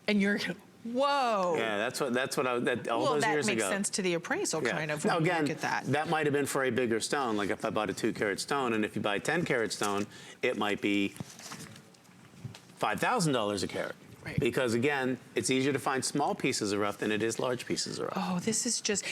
And you're... Whoa. Yeah, that's what all those years ago. Well, that makes sense to the appraisal kind of when you look at that. That might have been for a bigger stone, like if I bought a 2-carat stone, and if you buy a 10-carat stone, it might be $5,000 a carat. Right. Because again, it's easier to find small pieces of rough than it is large pieces of rough. Oh, this is just,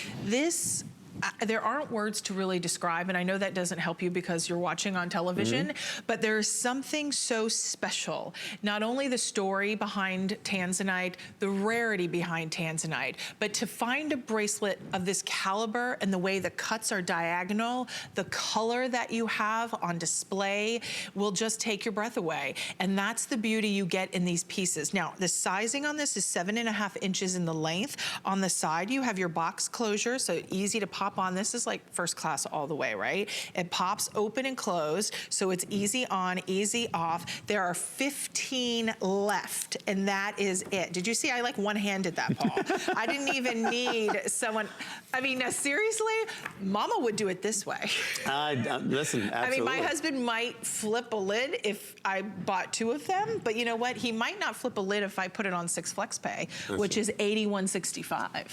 there aren't words to really describe, and I know that doesn't help you because you're watching on television, but there's something so special. Not only the story behind Tanzanite, the rarity behind Tanzanite, but to find a bracelet of this caliber and the way the cuts are diagonal, the color that you have on display will just take your breath away. And that's the beauty you get in these pieces. Now, the sizing on this is 7.5 inches in the length. On the side, you have your box closure, so easy to pop on. This is like first class all the way, right? It pops open and closed, so it's easy on, easy off. There are 15 left, and that is it. Did you see I like one-handed that, Paul? I didn't even need someone. I mean, now, seriously, Mama would do it this way. Listen, absolutely. I mean, my husband might flip a lid if I bought 2 of them, but you know what? He might not flip a lid if I put it on 6 FlexPay, which is $81.65.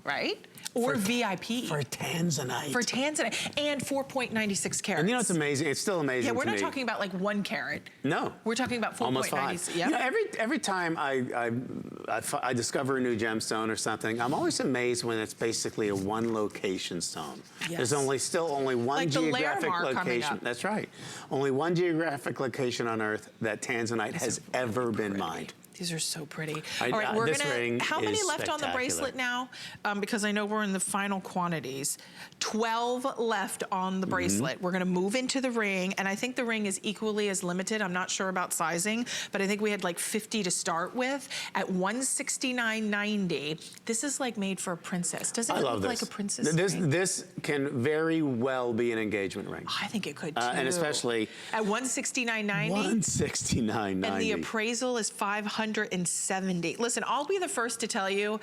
right? Or VIP. For Tanzanite. For Tanzanite. And 4.96 carats. And you know what's amazing? It's still amazing Yeah, we're to not me. talking about like 1 carat. No. We're talking about 4.96. Almost 5. Yep. You know, every time I discover a new gemstone or something, I'm always amazed when it's basically a one location stone. Yes. There's still only one like geographic the Larimar coming location. up. That's right. Only one geographic location on Earth that Tanzanite has ever been mined. These are so pretty. All right, we're this gonna. ring How many is left on the bracelet now? Because I know we're in the final quantities. 12 left on the bracelet. We're gonna move into the ring, and I think the ring is equally as limited. I'm not sure about sizing, but I think we had like 50 to start with at $169.90. This is like made for a princess. Doesn't it look like a princess ring? This can very well be an engagement ring. I think it could too. And especially at $169.90. $169.90. And the appraisal is $570. Listen, I'll be the first to tell you,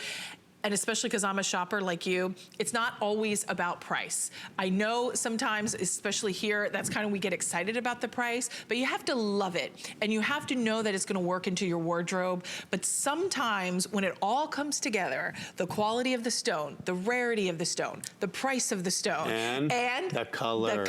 and especially because I'm a shopper like you, it's not always about price. I know sometimes, especially here, that's kind of, we get excited about the price, but you have to love it. And you have to know that it's gonna work into your wardrobe. But sometimes when it all comes together, the quality of the stone, the rarity of the stone, the price of the stone, and the color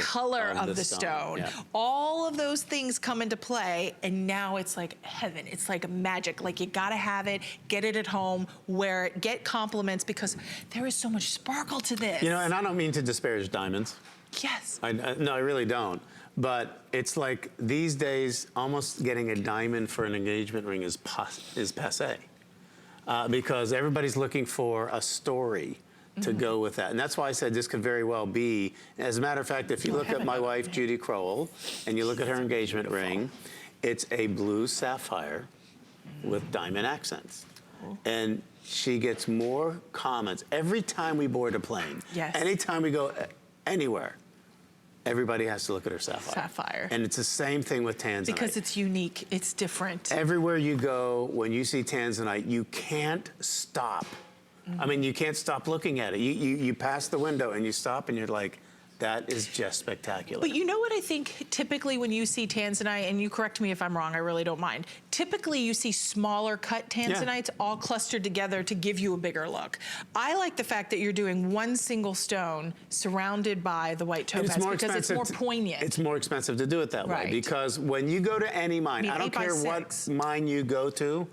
of the stone. Yeah. All of those things come into play, and now it's like heaven. It's like magic. Like, you gotta have it, get it at home, wear it, get compliments, because there is so much sparkle to this. You know, and I don't mean to disparage diamonds. Yes. No, I really don't. But it's like these days, almost getting a diamond for an engagement ring is passé. Because everybody's looking for a story to go with that. And that's why I said this could very well be, as a matter of fact, if you look at my wife, Judy Crowell, and you look at her engagement ring, it's a blue sapphire with diamond accents. And she gets more comments every time we board a plane. Yes. Anytime we go anywhere, everybody has to look at her Sapphire. And it's the same thing with Tanzanite. Because it's unique, it's different. Everywhere you go, when you see Tanzanite, you can't stop. I mean, you can't stop looking at it. You pass the window and you stop and you're like, that is just spectacular. But you know what I think typically when you see Tanzanite, and you correct me if I'm wrong, I really don't mind. Typically you see smaller cut Tanzanites all clustered together to give you a bigger look. I like the fact that you're doing one single stone surrounded by the white topaz because it's more poignant. It's more expensive to do it that way because when you go to any mine, I don't care what mine you go to,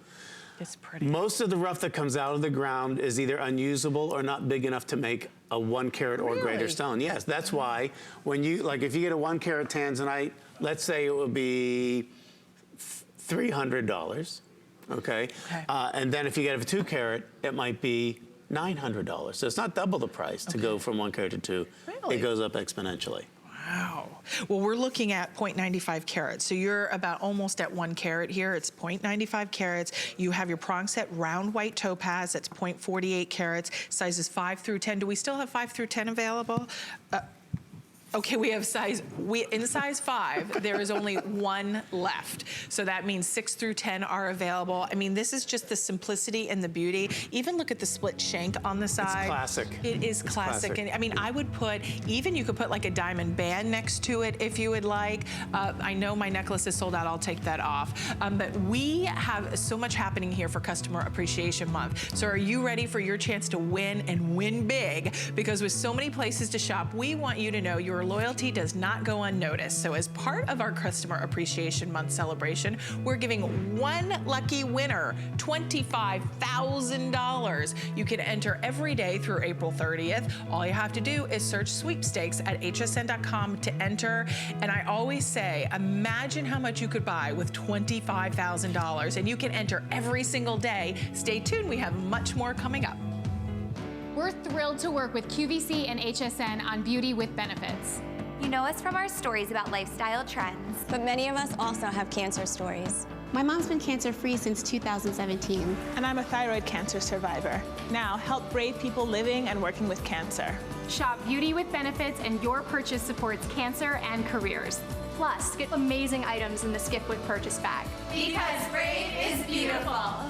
it's pretty. Most of the rough that comes out of the ground is either unusable or not big enough to make a 1 carat or greater stone. Yes, that's why when you, like if you get a 1 carat Tanzanite, let's say it would be $300, okay? And then if you get a 2 carat, it might be $900. So it's not double the price to go from 1 carat to 2. It goes up exponentially. Wow. Well, we're looking at 0.95 carats. So you're about almost at 1 carat here. It's 0.95 carats. You have your prong set round white topaz. That's 0.48 carats. Sizes 5 through 10. Do we still have 5 through 10 available? Okay, we have in size 5, there is only 1 left. So that means 6 through 10 are available. I mean, this is just the simplicity and the beauty. Even look at the split shank on the side. It's classic. It is classic. And I mean, I would put, even you could put like a diamond band next to it if you would like. I know my necklace is sold out, I'll take that off. But we have so much happening here for Customer Appreciation Month. So are you ready for your chance to win and win big? Because with so many places to shop, we want you to know your loyalty does not go unnoticed. So as part of our Customer Appreciation Month celebration, we're giving 1 lucky winner $25,000. You can enter every day through April 30th. All you have to do is search sweepstakes at hsn.com to enter. And I always say, imagine how much you could buy with $25,000, and you can enter every single day. Stay tuned, we have much more coming up. We're thrilled to work with QVC and HSN on Beauty with Benefits. You know us from our stories about lifestyle trends. But many of us also have cancer stories. My mom's been cancer-free since 2017. And I'm a thyroid cancer survivor. Now, help brave people living and working with cancer. Shop Beauty with Benefits and your purchase supports cancer and careers. Plus, get amazing items in the Skip with Purchase bag. Because brave is beautiful.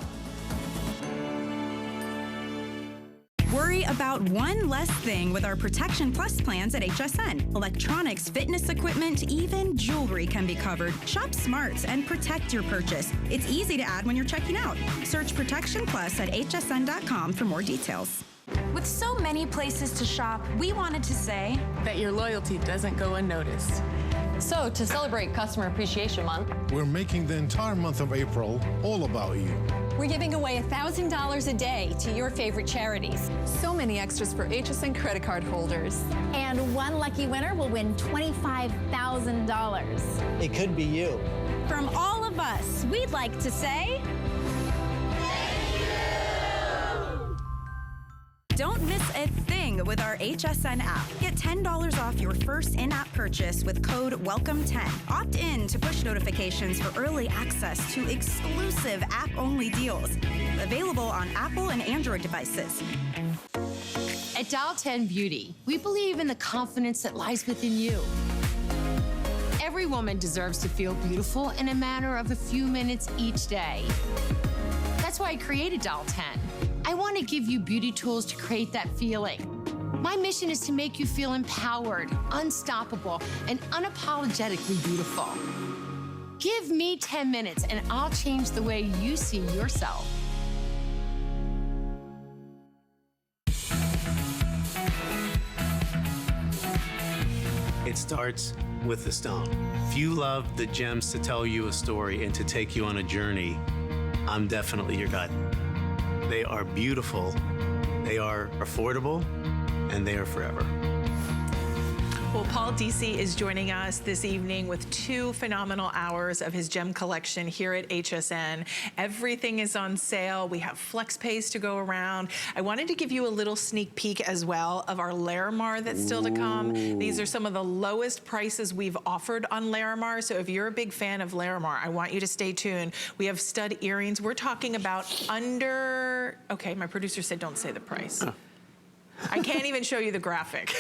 Worry about one less thing with our Protection Plus plans at HSN. Electronics, fitness equipment, even jewelry can be covered. Shop smart and protect your purchase. It's easy to add when you're checking out. Search Protection Plus at hsn.com for more details. With so many places to shop, we wanted to say that your loyalty doesn't go unnoticed. So, to celebrate Customer Appreciation Month, we're making the entire month of April all about you. We're giving away $1,000 a day to your favorite charities. So many extras for HSN credit card holders. And one lucky winner will win $25,000. It could be you. From all of us, we'd like to say... Don't miss a thing with our HSN app. Get $10 off your first in-app purchase with code WELCOME10. Opt in to push notifications for early access to exclusive app-only deals. Available on Apple and Android devices. At Dial 10 Beauty, we believe in the confidence that lies within you. Every woman deserves to feel beautiful in a matter of a few minutes each day. That's why I created Dial 10. I want to give you beauty tools to create that feeling. My mission is to make you feel empowered, unstoppable, and unapologetically beautiful. Give me 10 minutes and I'll change the way you see yourself. It starts with the stone. If you love the gems to tell you a story and to take you on a journey, I'm definitely your guide. They are beautiful, they are affordable, and they are forever. Well, Paul Deasy is joining us this evening with 2 phenomenal hours of his gem collection here at HSN. Everything is on sale. We have flex pays to go around. I wanted to give you a little sneak peek as well of our Larimar that's still to come. These are some of the lowest prices we've offered on Larimar. So if you're a big fan of Larimar, I want you to stay tuned. We have stud earrings. We're talking about under, okay, my producer said don't say the price. Oh. I can't even show you the graphic.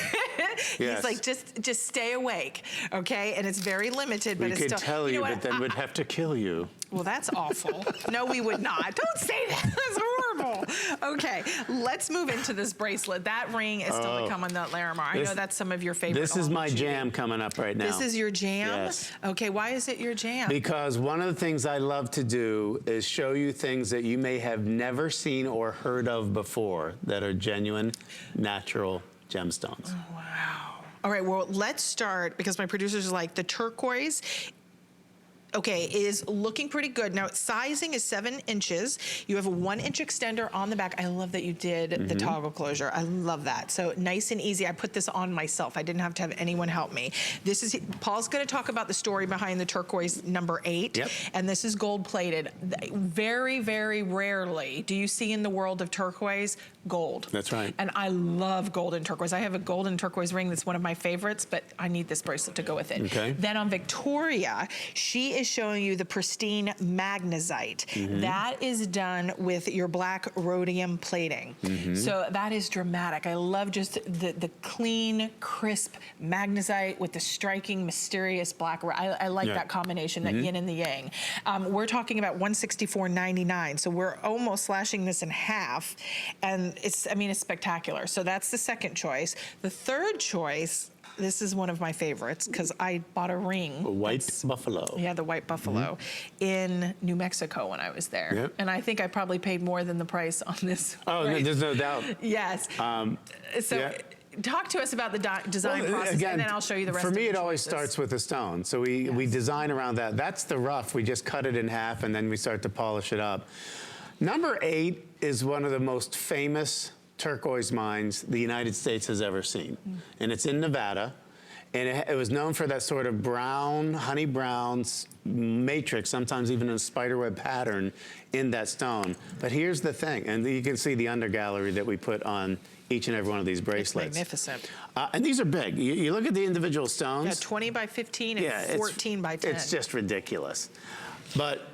Yes. He's like, just stay awake, okay? And it's very limited, but we it's could still. tell you, but then we'd have to kill you. Well, that's awful. No, we would not. Don't say that. That's horrible. Okay, let's move into this bracelet. That ring is still to come on that Larimar. I know that's some of your favorite. This is my jam coming up right now. This is your jam? Yes. Okay, why is it your jam? Because one of the things I love to do is show you things that you may have never seen or heard of before that are genuine, natural gemstones. Oh, wow. All right, well, let's start, because my producers are like, the turquoise, okay, is looking pretty good. Now, sizing is 7 inches. You have a 1-inch extender on the back. I love that you did the toggle closure. I love that. So nice and easy. I put this on myself. I didn't have to have anyone help me. This is, Paul's gonna talk about the story behind the turquoise number 8. Yep. And this is gold plated. Very, very rarely do you see in the world of turquoise gold. That's right. And I love gold and turquoise. I have a gold and turquoise ring that's one of my favorites, but I need this bracelet to go with it. Okay. Then on Victoria, she is showing you the pristine magnesite. That is done with your black rhodium plating. So that is dramatic. I love just the clean, crisp magnesite with the striking, mysterious black. I like that combination, that yin and the yang. We're talking about $164.99. So we're almost slashing this in half. And it's, I mean, it's spectacular. So that's the second choice. The third choice, this is one of my favorites because I bought a ring. A white buffalo. Yeah, the white buffalo in New Mexico when I was there. Yep. And I think I probably paid more than the price on this. Oh, there's no doubt. Yes. Talk to us about the design process, again, and then I'll show you the rest For of me, the it always choices. starts with a stone. So we design around that. That's the rough. We just cut it in half, and then we start to polish it up. Number 8 is one of the most famous turquoise mines the United States has ever seen. And it's in Nevada. And it was known for that sort of brown, honey brown matrix, sometimes even a spiderweb pattern in that stone. But here's the thing, and you can see the under gallery that we put on each and every one of these bracelets. It's magnificent. And these are big. You look at the individual stones. Yeah, 20 by 15 and 14 by 10. It's just ridiculous. But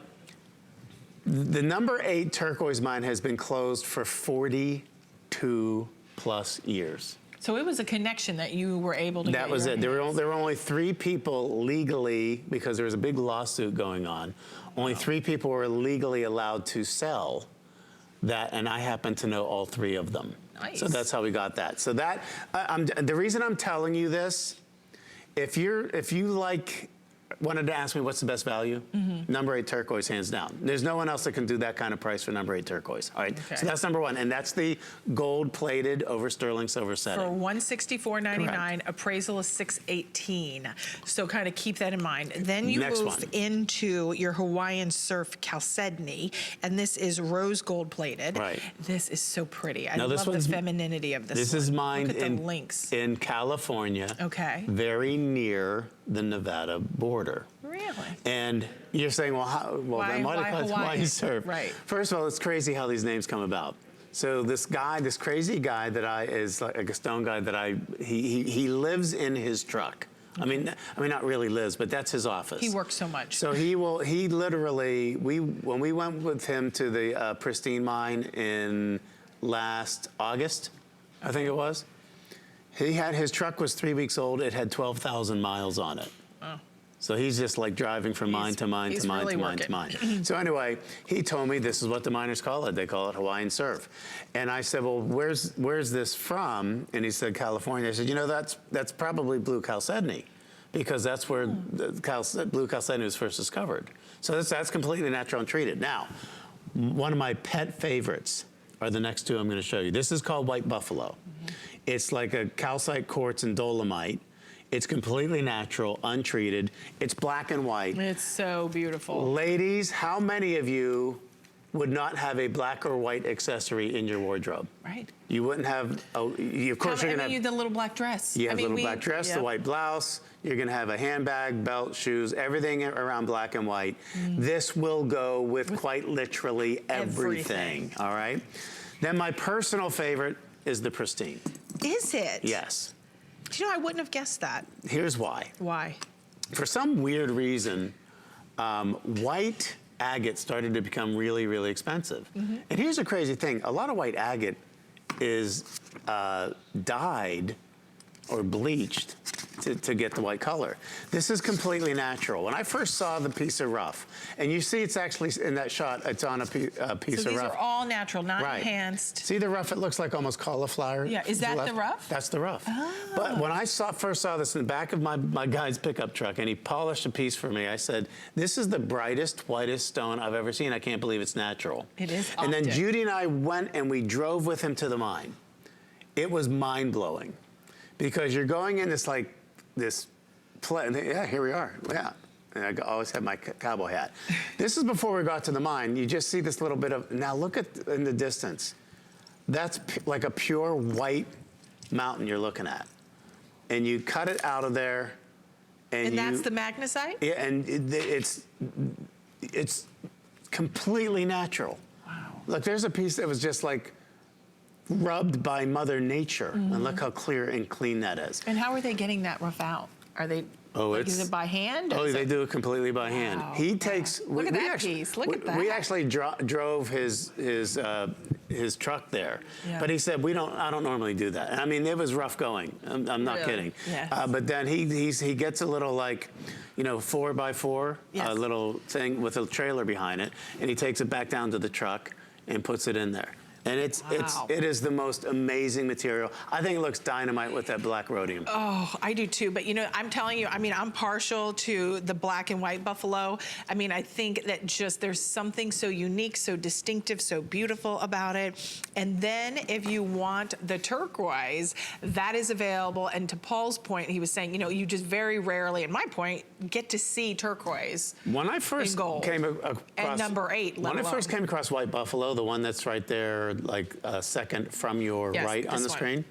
the number 8 turquoise mine has been closed for 42 plus years. So it was a connection that you were able to get. That was it. There were only 3 people legally, because there was a big lawsuit going on, only 3 people were legally allowed to sell that, and I happen to know all 3 of them. Nice. So that's how we got that. So that, the reason I'm telling you this, if you like wanted to ask me what's the best value, number 8 turquoise, hands down. There's no one else that can do that kind of price for number 8 turquoise. All right, so that's number 1, and that's the gold-plated over sterling silver setting. For $164.99, appraisal is $618. So kind of keep that in mind. Then you move into your Hawaiian surf chalcedony, and this is rose gold plated. Right. This is so pretty. I now, love the femininity of this. This is mined in California. Okay. Very near the Nevada border. Really? And you're saying, well, then why do you call it Hawaiian surf? Right. First of all, it's crazy how these names come about. So this crazy guy that is like a stone guy that he lives in his truck. I mean, not really lives, but that's his office. He works so much. So he literally, when we went with him to the Pristine mine in last August, I think it was, his truck was 3 weeks old. It had 12,000 miles on it. Oh. So he's just like driving from mine to mine to mine to mine to mine. So anyway, he told me this is what the miners call it. They call it Hawaiian surf. And I said, well, where's this from? And he said, California. I said, you know, that's probably blue chalcedony, because that's where the blue chalcedony was first discovered. So that's completely natural and treated. Now, one of my pet favorites are the next two I'm going to show you. This is called white buffalo. It's like a calcite, quartz, and dolomite. It's completely natural, untreated. It's black and white. It's so beautiful. Ladies, how many of you would not have a black or white accessory in your wardrobe? Right. You wouldn't have, of course you're going to have the little black dress. You have a little black dress, the white blouse. You're going to have a handbag, belt, shoes, everything around black and white. This will go with quite literally everything. All right? Then my personal favorite is the pristine. Is it? Yes. Do you know, I wouldn't have guessed that. Here's why. Why? For some weird reason, white agate started to become really, really expensive. And here's a crazy thing. A lot of white agate is dyed or bleached to get the white color. This is completely natural. When I first saw the piece of rough, and you see it's actually in that shot, it's on a piece of rough. So these are all natural, not enhanced. See the rough? It looks like almost cauliflower. Yeah, is that the rough? That's the rough. But when I first saw this in the back of my guy's pickup truck, and he polished a piece for me, I said, this is the brightest, whitest stone I've ever seen. I can't believe it's natural. It is. And then Judy and I went and we drove with him to the mine. It was mind-blowing. Because you're going in this yeah, here we are, yeah. And I always had my cowboy hat. This is before we got to the mine. You just see this little bit of, now look in the distance. That's like a pure white mountain you're looking at. And you cut it out of there. And that's the magnesite? Yeah, and it's completely natural. Wow. Look, there's a piece that was just like, rubbed by Mother Nature, and look how clear and clean that is. And how are they getting that rough out? Are they? Is it by hand? They do it completely by hand. He takes. Look at that piece. Look at that. We actually drove his truck there, but he said I don't normally do that. And I mean, it was rough going. I'm not kidding. Yes. But then he gets a little like, 4x4, a little thing with a trailer behind it, and he takes it back down to the truck and puts it in there. And it is the most amazing material. I think it looks dynamite with that black rhodium. Oh, I do too. But I'm telling you, I'm partial to the black and white buffalo. I mean, I think that there's something so unique, so distinctive, so beautiful about it. And then if you want the turquoise, that is available. And to Paul's point, he was saying, you just very rarely, at my point, get to see turquoise. When I first came across, and number 8, when I first came across white buffalo, the one that's right there, like a second from your right on the screen.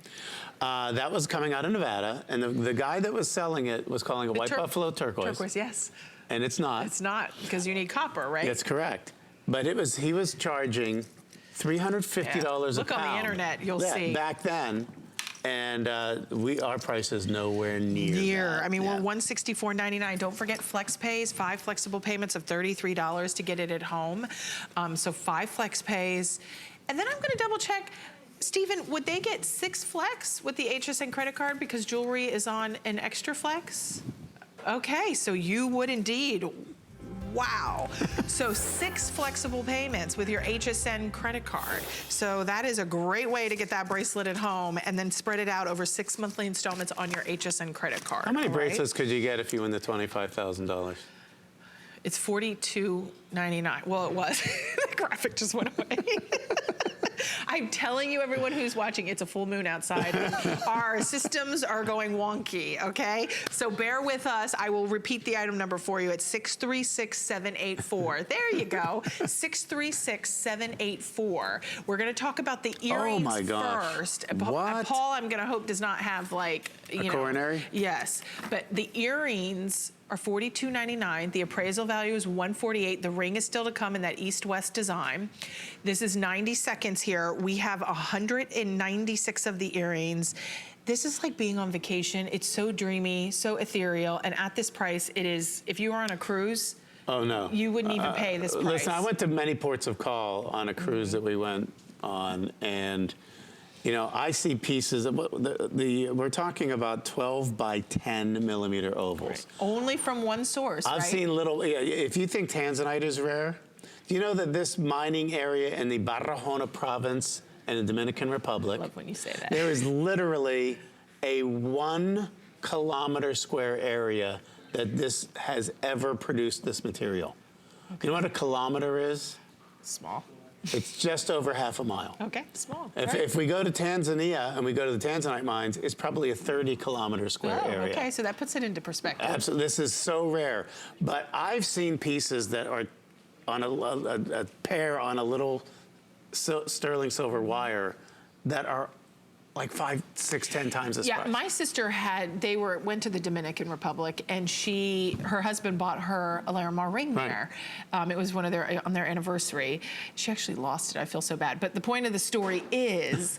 That was coming out of Nevada, and the guy that was selling it was calling it white buffalo turquoise. Turquoise, yes. And it's not. It's not, because you need copper, right? That's correct. But he was charging $350 a pound. Look on the internet, you'll see. Back then. And our price is nowhere near that. I mean, we're $164.99. Don't forget flex pays, 5 flexible payments of $33 to get it at home. So 5 flex pays. And then I'm going to double check. Stephen, would they get 6 flex with the HSN credit card because jewelry is on an extra flex? Okay, so you would indeed. wow. So 6 flexible payments with your HSN credit card. So that is a great way to get that bracelet at home and then spread it out over 6 monthly installments on your HSN credit card. How many bracelets could you get if you win the $25,000? It's $42.99. Well, it was. The graphic just went away. I'm telling you, everyone who's watching, it's a full moon outside. Our systems are going wonky, okay? So bear with us. I will repeat the item number for you. It's 636784. There you go. 636784. We're going to talk about the earrings first. What? Paul, I'm going to hope, does not have, like, you know. Coronary? Yes. But the earrings are $42.99. The appraisal value is $148. The ring is still to come in that east-west design. This is 90 seconds here. We have 196 of the earrings. This is like being on vacation. It's so dreamy, so ethereal, and at this price, it is, if you were on a cruise, oh no, you wouldn't even pay this price. Listen, I went to many ports of call on a cruise that we went on, and you know, I see pieces of we're talking about 12 by 10 millimeter ovals. Right. Only from one source, I've seen little, if you think Tanzanite is rare, do you know that this mining area in the Barahona province in the Dominican Republic, I love when you say that. There is literally a 1 kilometer square area that this has ever produced this material. Okay. You know what a kilometer is? Small. It's just over half a mile. Okay, small. If we go to Tanzania and we go to the Tanzanite mines, it's probably a 30-kilometer square area. Okay, so that puts it into perspective. Absolutely, this is so rare. But I've seen pieces that are on a pair on a little sterling silver wire that are like 5, 6, 10 times this price. Yeah, my sister went to the Dominican Republic, and her husband bought her a Larimar ring there. It was on their anniversary. She actually lost it. I feel so bad. But the point of the story is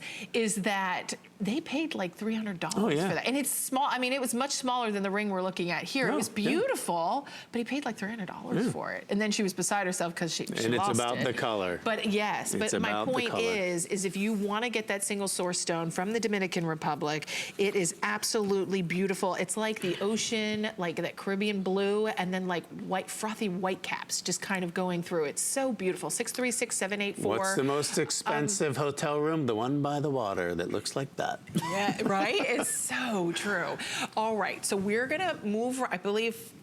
that they paid like $300 for that. And it's small. I mean, it was much smaller than the ring we're looking at here. It was beautiful, but he paid like $300 for it. And then she was beside herself because she lost it. And it's about the color. But yes, but my point is if you want to get that single source stone from the Dominican Republic, it is absolutely beautiful. It's like the ocean, like that Caribbean blue, and then like white, frothy white caps just kind of going through. It's so beautiful. 636784. What's the most expensive hotel room? The one by the water that looks like that. Yeah, right? It's so true. All right, so we're gonna move, I believe,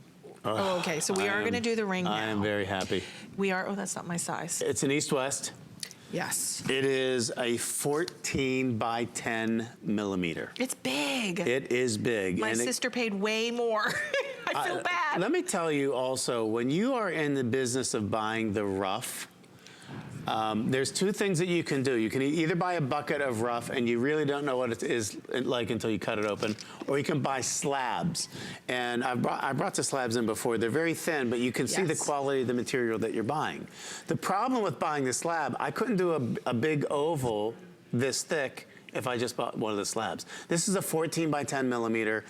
okay, so we are gonna do the ring now. I am very happy. We are, that's not my size. It's an east-west. Yes. It is a 14 by 10 millimeter. It's big. It is big. My sister paid way more. I feel bad. Let me tell you also, when you are in the business of buying the rough, there's 2 things that you can do. You can either buy a bucket of rough and you really don't know what it is like until you cut it open, or you can buy slabs. And I brought the slabs in before. They're very thin, but you can see the quality of the material that you're buying. The problem with buying the slab, I couldn't do a big oval this thick if I just bought one of the slabs. This is a 14 by 10 millimeter.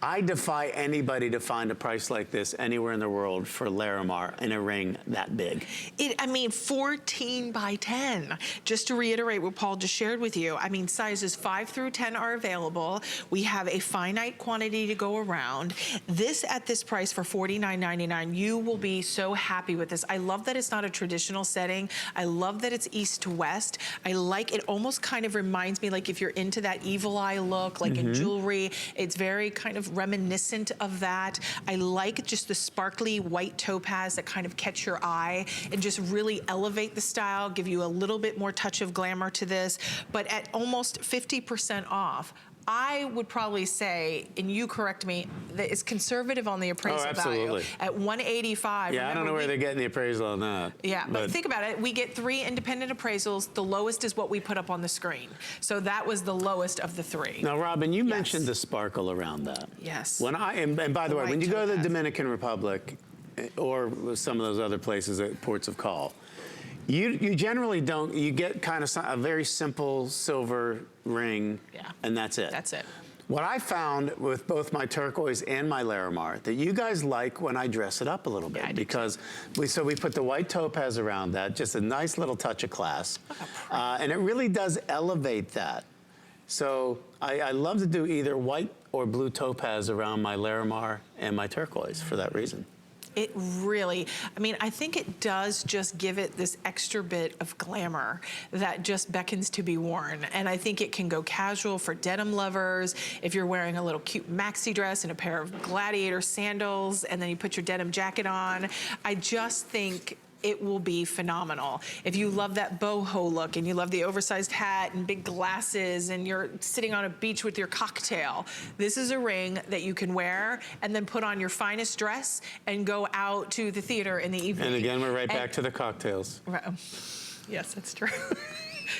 I defy anybody to find a price like this anywhere in the world for Larimar in a ring that big. I mean, 14 by 10. Just to reiterate what Paul just shared with you, I mean, sizes 5 through 10 are available. We have a finite quantity to go around. This, at this price for $49.99, you will be so happy with this. I love that it's not a traditional setting. I love that it's east to west. I like it, almost kind of reminds me like if you're into that evil eye look, like in jewelry, it's very kind of reminiscent of that. I like just the sparkly white topaz that kind of catch your eye and just really elevate the style, give you a little bit more touch of glamour to this. But at almost 50% off, I would probably say, and you correct me, that it's conservative on the appraisal value. At $185. Yeah, I don't know where they're getting the appraisal on that. Yeah, but think about it. We get 3 independent appraisals. The lowest is what we put up on the screen. So that was the lowest of the 3. Now, Robin, you mentioned the sparkle around that. Yes. And by the way, when you go to the Dominican Republic or some of those other places at ports of call, you generally don't, you get kind of a very simple silver ring, and that's it. That's it. What I found with both my turquoise and my Larimar, that you guys like when I dress it up a little bit, because we put the white topaz around that, just a nice little touch of class, and it really does elevate that. So I love to do either white or blue topaz around my Larimar and my turquoise for that reason. It really, I mean, I think it does just give it this extra bit of glamour that just beckons to be worn. And I think it can go casual for denim lovers. If you're wearing a little cute maxi dress and a pair of gladiator sandals, and then you put your denim jacket on, I just think it will be phenomenal. If you love that boho look and you love the oversized hat and big glasses and you're sitting on a beach with your cocktail, this is a ring that you can wear and then put on your finest dress and go out to the theater in the evening. And again, we're right back to the cocktails. Right. Yes, that's true.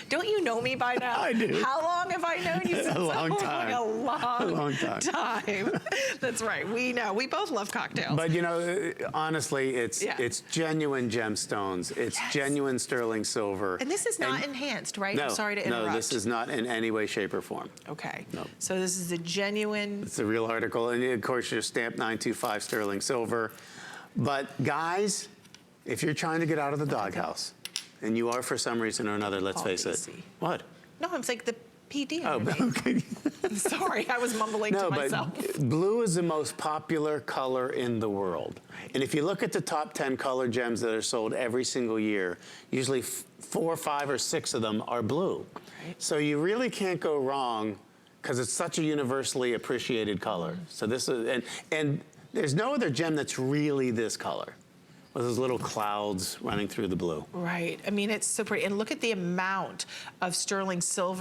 Don't you know me by now? I do. How long have I known you since? A long time. A long time. That's right. We know. We both love cocktails. But you know, honestly, it's genuine gemstones. It's genuine sterling silver. And this is not enhanced, right? No, I'm sorry to interrupt. no, this is not in any way, shape, or form. Okay. No. So this is a genuine. It's a real article, and of course, your stamp 925 sterling silver. But guys, if you're trying to get out of the doghouse, and you are for some reason or another, let's face it. What? No, I'm saying the PD. Oh, okay. Sorry, I was mumbling to myself. But blue is the most popular color in the world. And if you look at the top 10 color gems that are sold every single year, usually 4, 5, or 6 of them are blue. Right. So you really can't go wrong because it's such a universally appreciated color. So this is, and there's no other gem that's really this color, with those little clouds running through the blue. Right. I mean, it's so pretty. And look at the amount of sterling silver